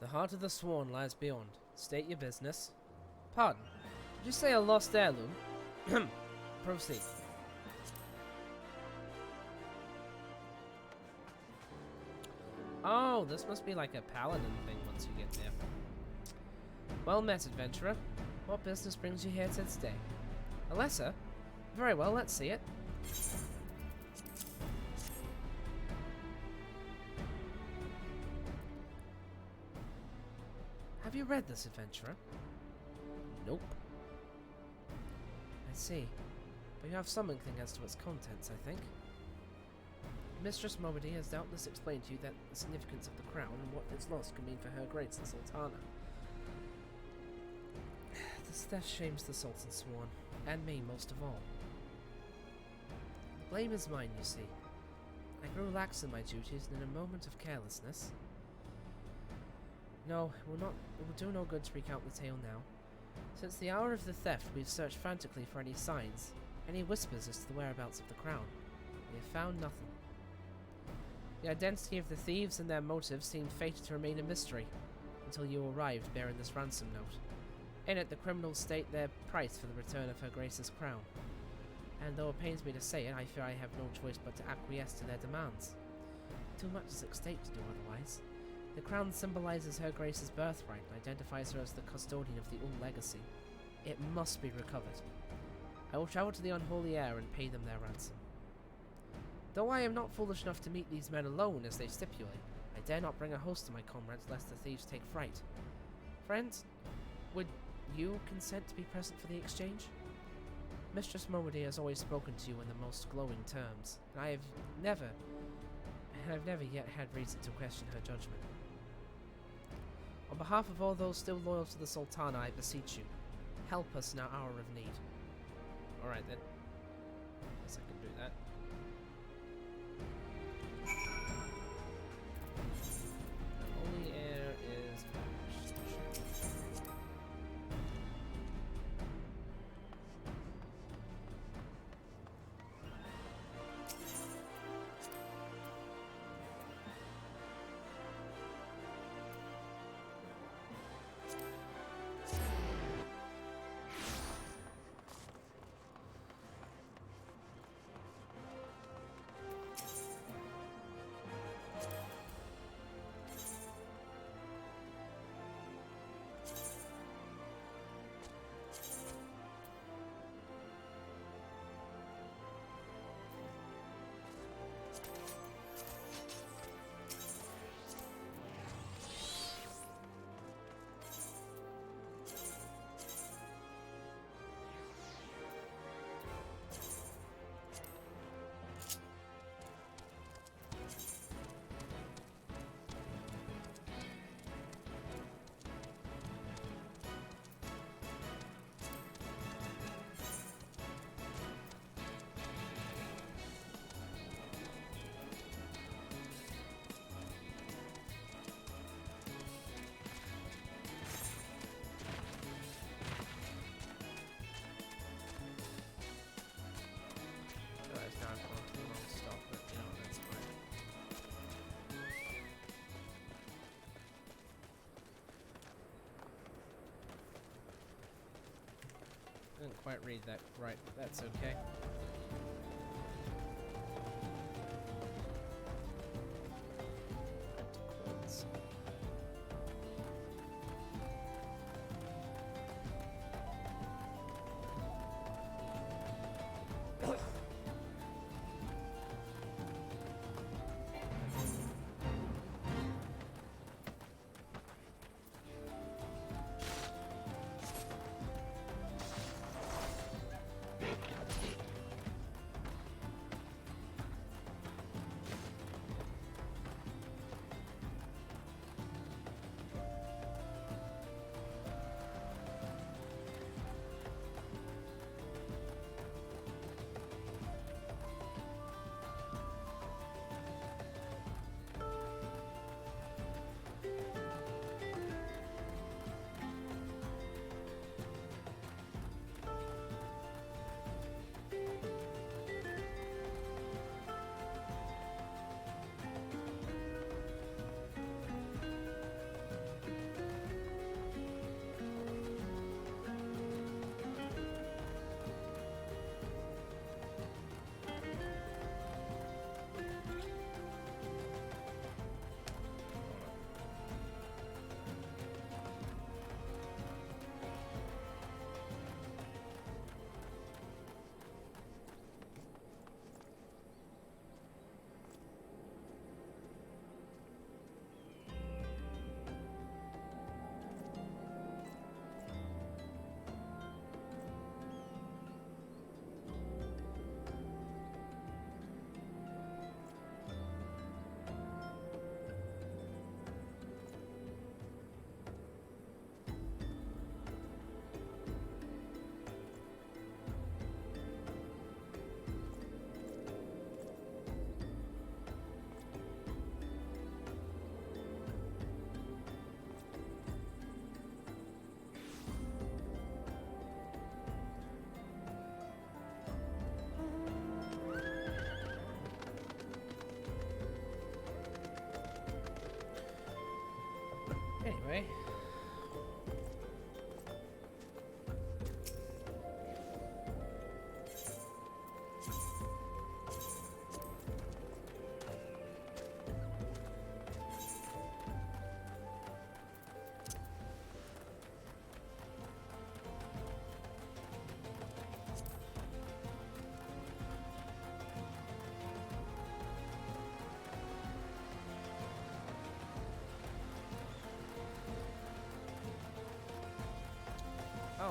The heart of the Sworn lies beyond. State your business. Pardon. Did you say a lost heirloom? Proceed. Oh, this must be like a paladin thing once you get there. Well met, adventurer. What business brings you here today? A lesser? Very well, let's see it. Have you read this, adventurer? Nope. I see. But you have some inkling as to its contents, I think. Mistress Momedy has doubtless explained to you that the significance of the crown and what its loss can mean for Her Grace the Sultana. This theft shames the Sultan Sworn, and me most of all. The blame is mine, you see. I grew lax in my duties, and in a moment of carelessness... No, it will do no good to recount the tale now. Since the hour of the theft, we've searched frantically for any signs, any whispers as to the whereabouts of the crown. We have found nothing. The identity of the thieves and their motives seemed fated to remain a mystery, until you arrived bearing this ransom note. In it, the criminals state their price for the return of Her Grace's crown. And though it pains me to say it, I fear I have no choice but to acquiesce to their demands. too much is at stake to do otherwise. The crown symbolizes Her Grace's birthright and identifies her as the custodian of the old legacy. It must be recovered. I will travel to the unholy air and pay them their ransom. Though I am not foolish enough to meet these men alone as they stipulate, I dare not bring a host to my comrades lest the thieves take fright. Friends, would you consent to be present for the exchange? Mistress Momody has always spoken to you in the most glowing terms, and I've never yet had reason to question her judgment. On behalf of all those still loyal to the Sultana, I beseech you, help us in our hour of need. Alright then. Guess I can do that. Holy air is vanished. I didn't quite read that right, but that's okay.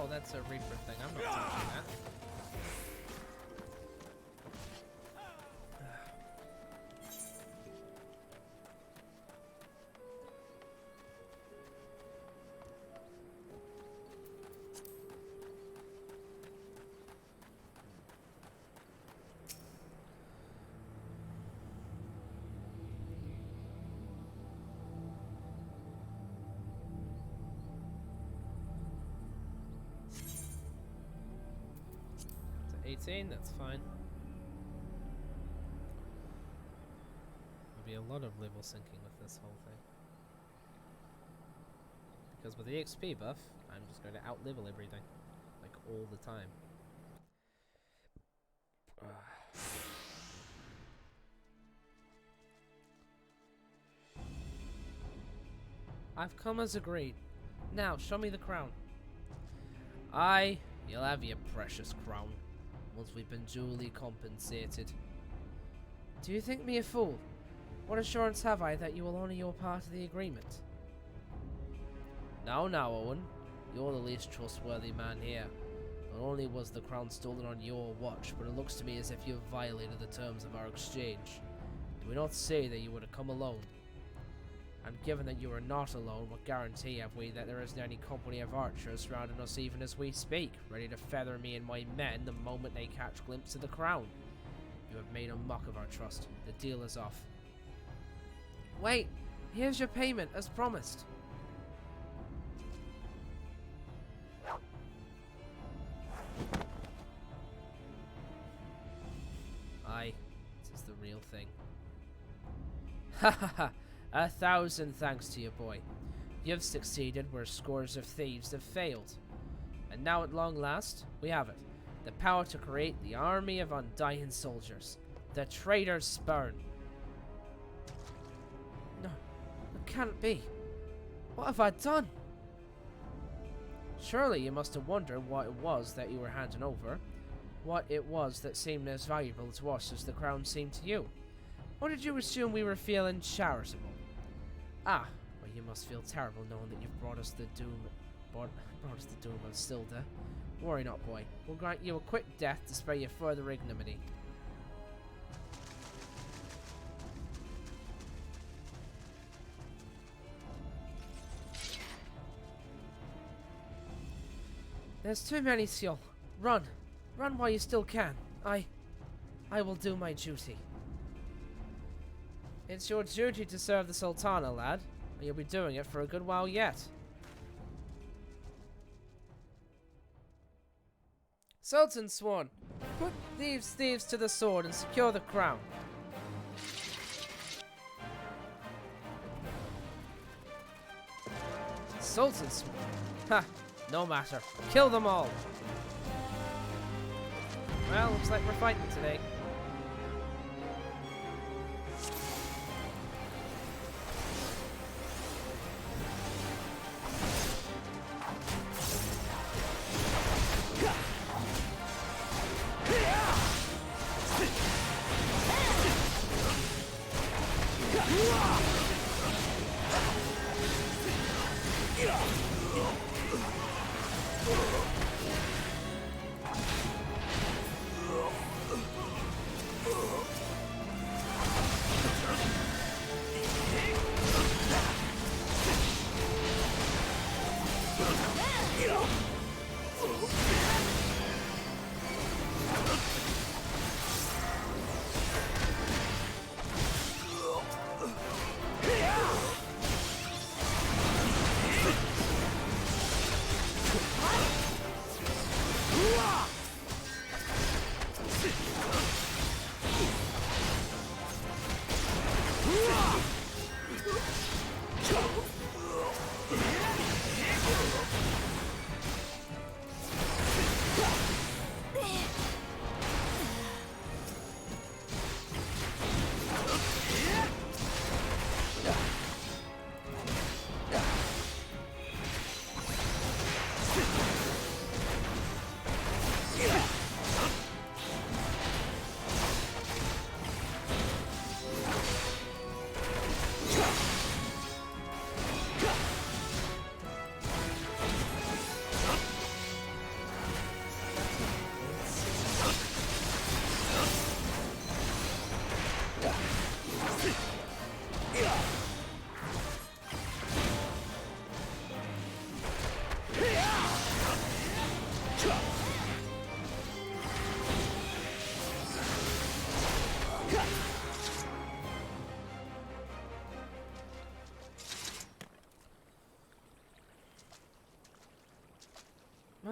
Oh, that's a Reaper thing. I'm not touching that. To 18, that's fine. There'll be a lot of level syncing with this whole thing. Because with the XP buff, I'm just going to out-level everything. Like, all the time. I've come as agreed. Now, show me the crown. Aye, you'll have your precious crown, once we've been duly compensated. Do you think me a fool? What assurance have I that you will honour your part of the agreement? Now, Owen. You're the least trustworthy man here. Not only was the crown stolen on your watch, but it looks to me as if you have violated the terms of our exchange. Do we not say that you were to come alone? And given that you are not alone, what guarantee have we that there isn't any company of archers surrounding us even as we speak, ready to feather me and my men the moment they catch glimpse of the crown? You have made a mock of our trust. The deal is off. Wait! Here's your payment, as promised. Aye, this is the real thing. Ha ha ha! 1,000 thanks to you, boy. You've succeeded where scores of thieves have failed. And now at long last, we have it. The power to create the army of undying soldiers. The traitor's spurn. No, it can't be. What have I done? Surely you must have wondered what it was that you were handing over. What it was that seemed as valuable to us as the crown seemed to you. Or did you assume we were feeling charitable? Ah, well, you must feel terrible knowing that you've brought us the doom of Silda. Worry not, boy. We'll grant you a quick death to spare you further ignominy. There's too many, Sjol. Run. Run while you still can. I will do my duty. It's your duty to serve the Sultana, lad, and you'll be doing it for a good while yet. Sultan Sworn, put these thieves to the sword and secure the crown. Sultan Sworn? Ha! No matter. Kill them all! Well, looks like we're fighting today.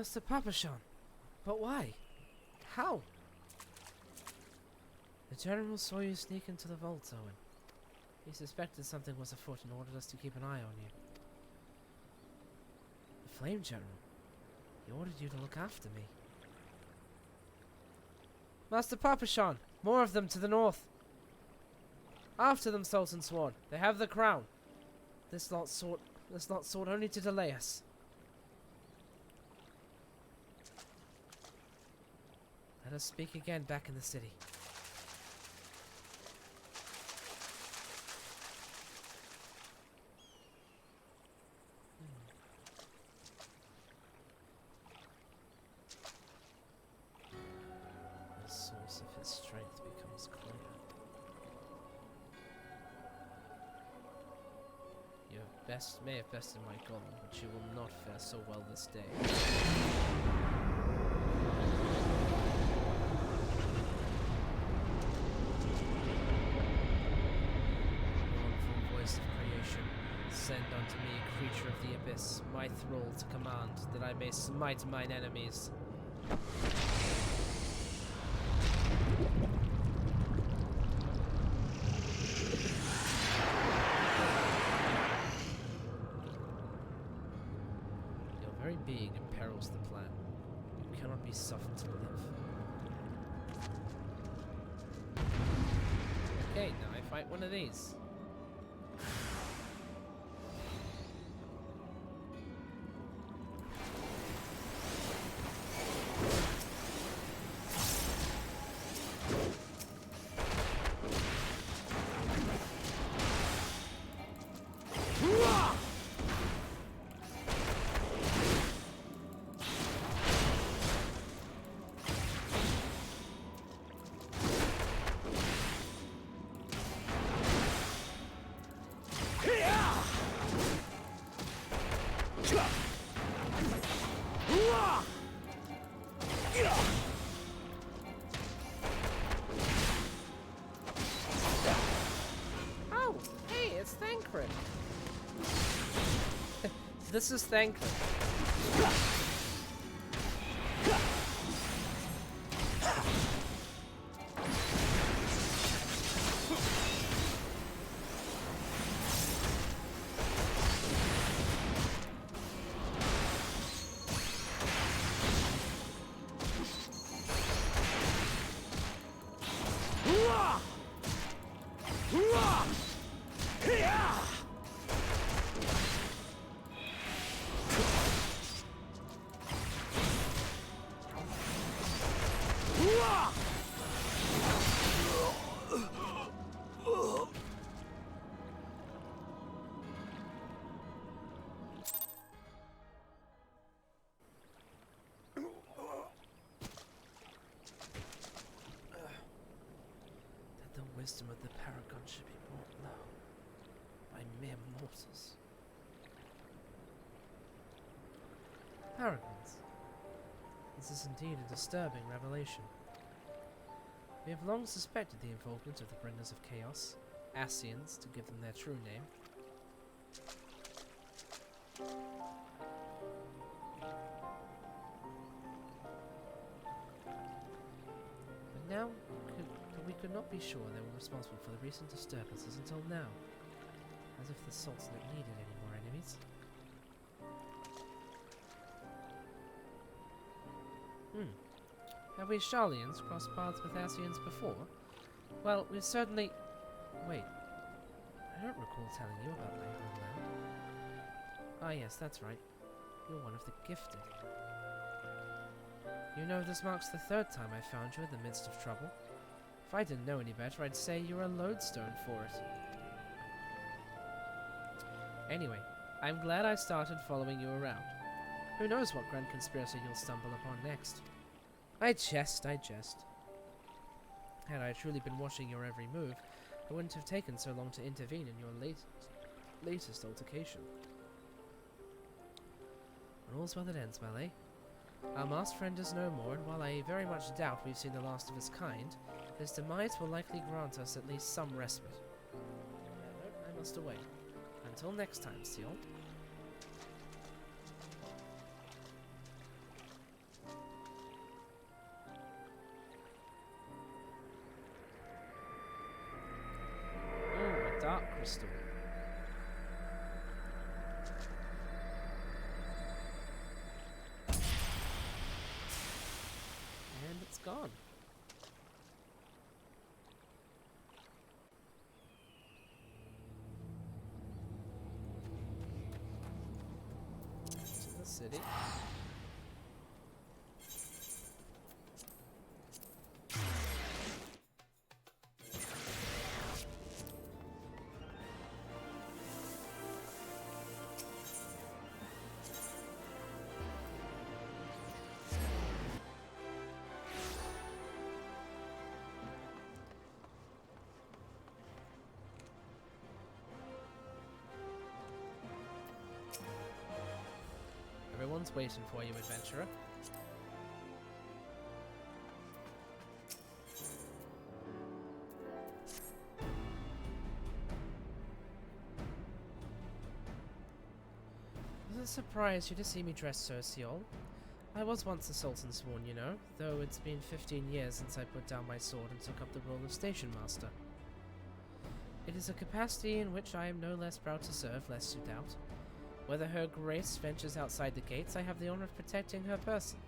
Master Papashan. But why? How? The General saw you sneak into the vault, Owen. He suspected something was afoot and ordered us to keep an eye on you. The Flame General? He ordered you to look after me. Master Papashan! More of them to the north! After them, Sultan Sworn! They have the crown! This lot sought only to delay us. Let us speak again back in the city. The source of his strength becomes clear. You may have bested my golem, but you will not fare so well this day. Send unto me a creature of the abyss, my thrall to command, that I may smite mine enemies. Your very being imperils the plan. You cannot be suffered to live. Okay, now I fight one of these. Oh, hey, it's Thancred. This is Thancred. Wisdom of the Paragon should be brought low by mere mortals. Paragons. This is indeed a disturbing revelation. We have long suspected the involvement of the Bringers of Chaos, Ascians, to give them their true name. But now, we could not be sure they were responsible for the recent disturbances until now. As if the Sultanate needed any more enemies. Have we Sharlians crossed paths with Ascians before? Well, we've certainly... Wait. I don't recall telling you about my homeland. Ah yes, that's right. You're one of the gifted. You know, this marks the third time I found you in the midst of trouble. If I didn't know any better, I'd say you're a lodestone for it. Anyway, I'm glad I started following you around. Who knows what grand conspiracy you'll stumble upon next. I jest. Had I truly been watching your every move, I wouldn't have taken so long to intervene in your latest altercation. When all's well that ends well, eh? Our masked friend is no more, and while I very much doubt we've seen the last of his kind, his demise will likely grant us at least some respite. I must away. Until next time, Sjol. crystal. And it's gone. To the city. Everyone's waiting for you, adventurer. Does it surprise you to see me dressed so, Sjol? I was once a Sultan Sworn, you know, though it's been 15 years since I put down my sword and took up the role of Station Master. It is a capacity in which I am no less proud to serve, lest you doubt. Whether Her Grace ventures outside the gates, I have the honor of protecting her person.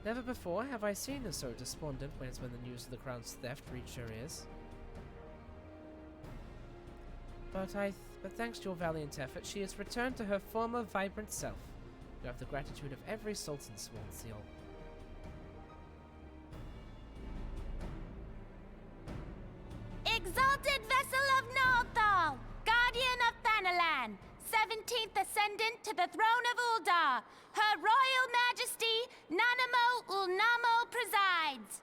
Never before have I seen her so despondent when the news of the crown's theft reached her ears. But thanks to your valiant effort, she has returned to her former vibrant self. You have the gratitude of every Sultan Sworn, Sjol. Exalted vessel of Northal, guardian of Thanalan, 17th ascendant to the throne of Uldar, Her Royal Majesty Nanamo Ulnamo presides.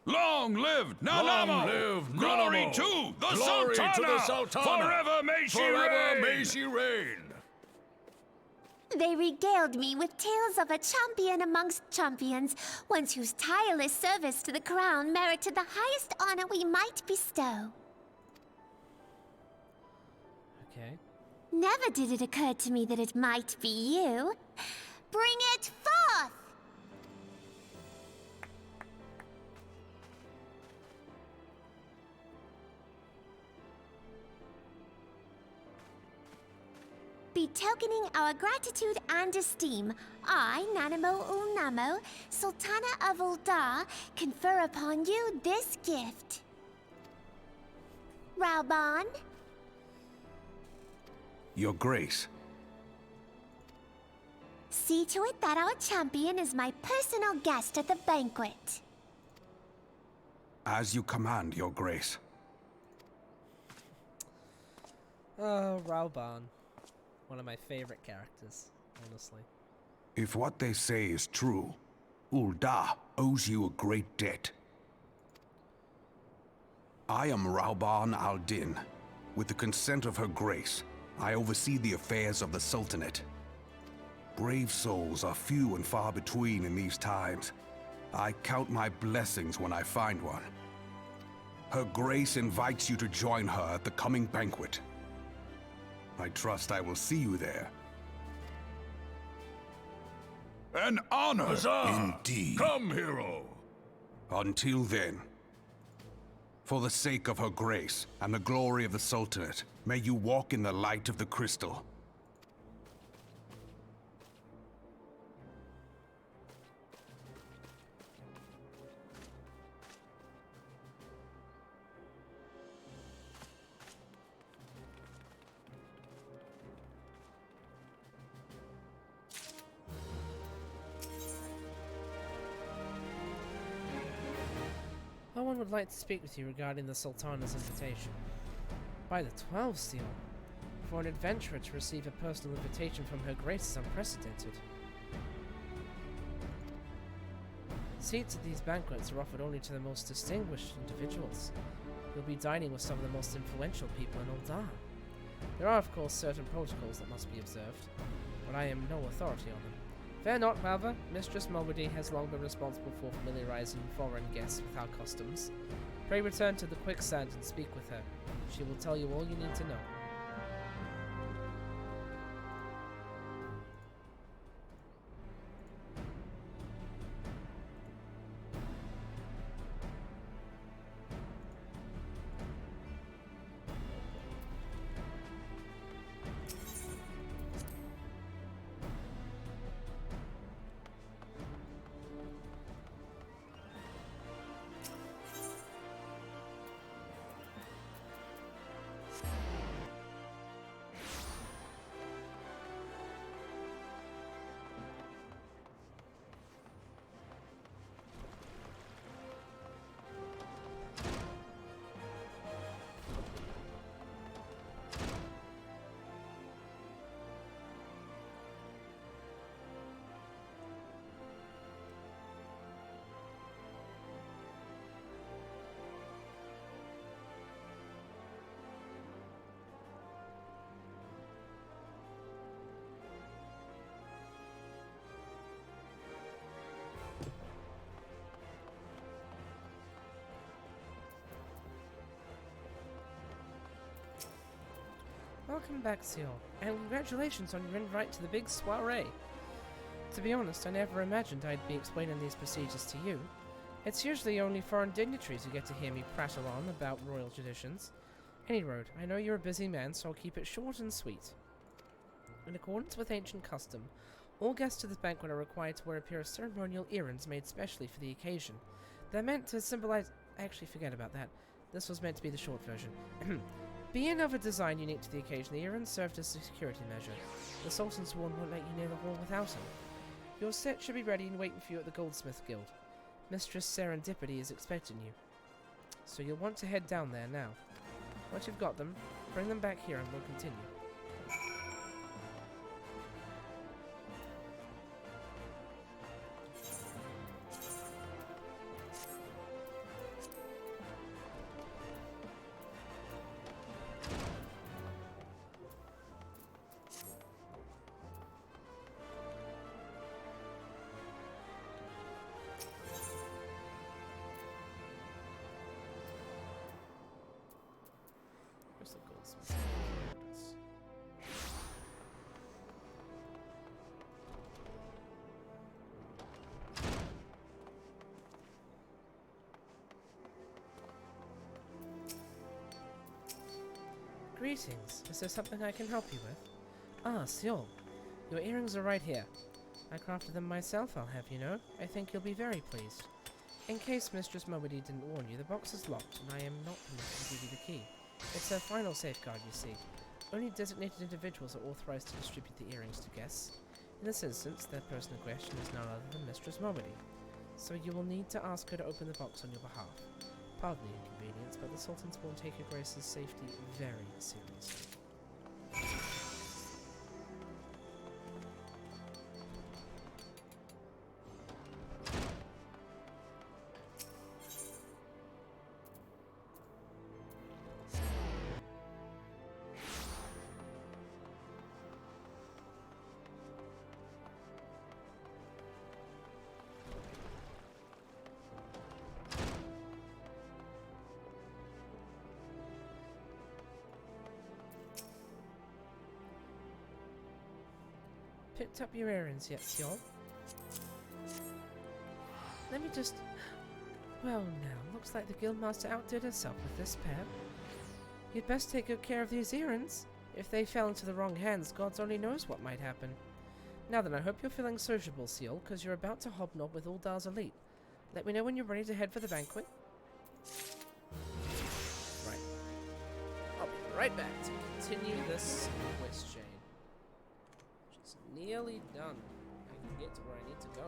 Long live Nanamo! Long live Glory Nanamo! to the Glory Sultana! to the Sultana! Forever may she Forever reign! may she reign! They regaled me with tales of a champion amongst champions, one whose tireless service to the crown merited the highest honor we might bestow. Okay. Never did it occur to me that it might be you. Bring it forth! Betokening our gratitude and esteem, I, Nanamo Ulnamo, Sultana of Uldar, confer upon you this gift. Raubon? Your Grace. See to it that our champion is my personal guest at the banquet. As you command, Your Grace. Oh, Raubon. One of my favorite characters, honestly. If what they say is true, Uldar owes you a great debt. I am Raubon al-Din. With the consent of Her Grace, I oversee the affairs of the Sultanate. Brave souls are few and far between in these times. I count my blessings when I find one. Her Grace invites you to join her at the coming banquet. I trust I will see you there. An honor! Huzzah! Indeed. Come, hero! Until then, for the sake of Her Grace and the glory of the Sultanate, may you walk in the light of the crystal. Someone would like to speak with you regarding the Sultana's invitation. By the 12 seal. For an adventurer to receive a personal invitation from Her Grace is unprecedented. Seats at these banquets are offered only to the most distinguished individuals. You'll be dining with some of the most influential people in Uldar. There are, of course, certain protocols that must be observed, but I am no authority on them. Fear not, however, Mistress Mulready has long been responsible for familiarizing foreign guests with our customs. Pray return to the quicksand and speak with her. She will tell you all you need to know. Welcome back, Sjol, and congratulations on your invite to the big soiree. To be honest, I never imagined I'd be explaining these procedures to you. It's usually only foreign dignitaries who get to hear me prattle on about royal traditions. Any road, I know you're a busy man, so I'll keep it short and sweet. In accordance with ancient custom, all guests to this banquet are required to wear a pair of ceremonial earrings made specially for the occasion. They're meant to symbolize... Actually, forget about that. This was meant to be the short version. Being of a design unique to the occasion, the earrings served as a security measure. The Sultan's sworn won't let you near the hall without them. Your set should be ready and waiting for you at the Goldsmith Guild. Mistress Serendipity is expecting you. So you'll want to head down there now. Once you've got them, bring them back here and we'll continue. Where's the Goldsmith? There it is. Greetings. Is there something I can help you with? Ah, Sjol. Your earrings are right here. I crafted them myself, I'll have you know. I think you'll be very pleased. In case Mistress Mowedy didn't warn you, the box is locked, and I am not permitted to give you the key. It's a final safeguard, you see. Only designated individuals are authorized to distribute the earrings to guests. In this instance, their person in question is none other than Mistress Mowedy. So you will need to ask her to open the box on your behalf. Pardon the inconvenience, but the Sultan's will take her Grace's safety very seriously. Picked up your errands yet, Sjol? Let me just... Well now, looks like the Guildmaster outdid herself with this pair. You'd best take good care of these errands. If they fell into the wrong hands, God only knows what might happen. Now then, I hope you're feeling sociable, Sjol, because you're about to hobnob with Uldar's elite. Let me know when you're ready to head for the banquet. Right. I'll be right back to continue this quest chain. Which is nearly done. I can get to where I need to go.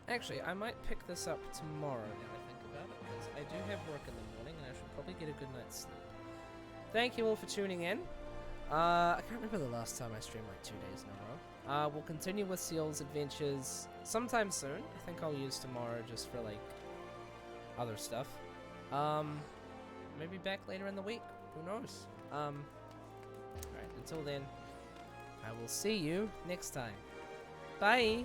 Actually, I might pick this up tomorrow now I think about it, because I do have work in the morning and I should probably get a good night's sleep. Thank you all for tuning in. I can't remember the last time I streamed like 2 days in a row. We'll continue with Sjol's adventures sometime soon. I think I'll use tomorrow just for like other stuff. Maybe back later in the week. Who knows? Alright, until then, I will see you next time. Bye!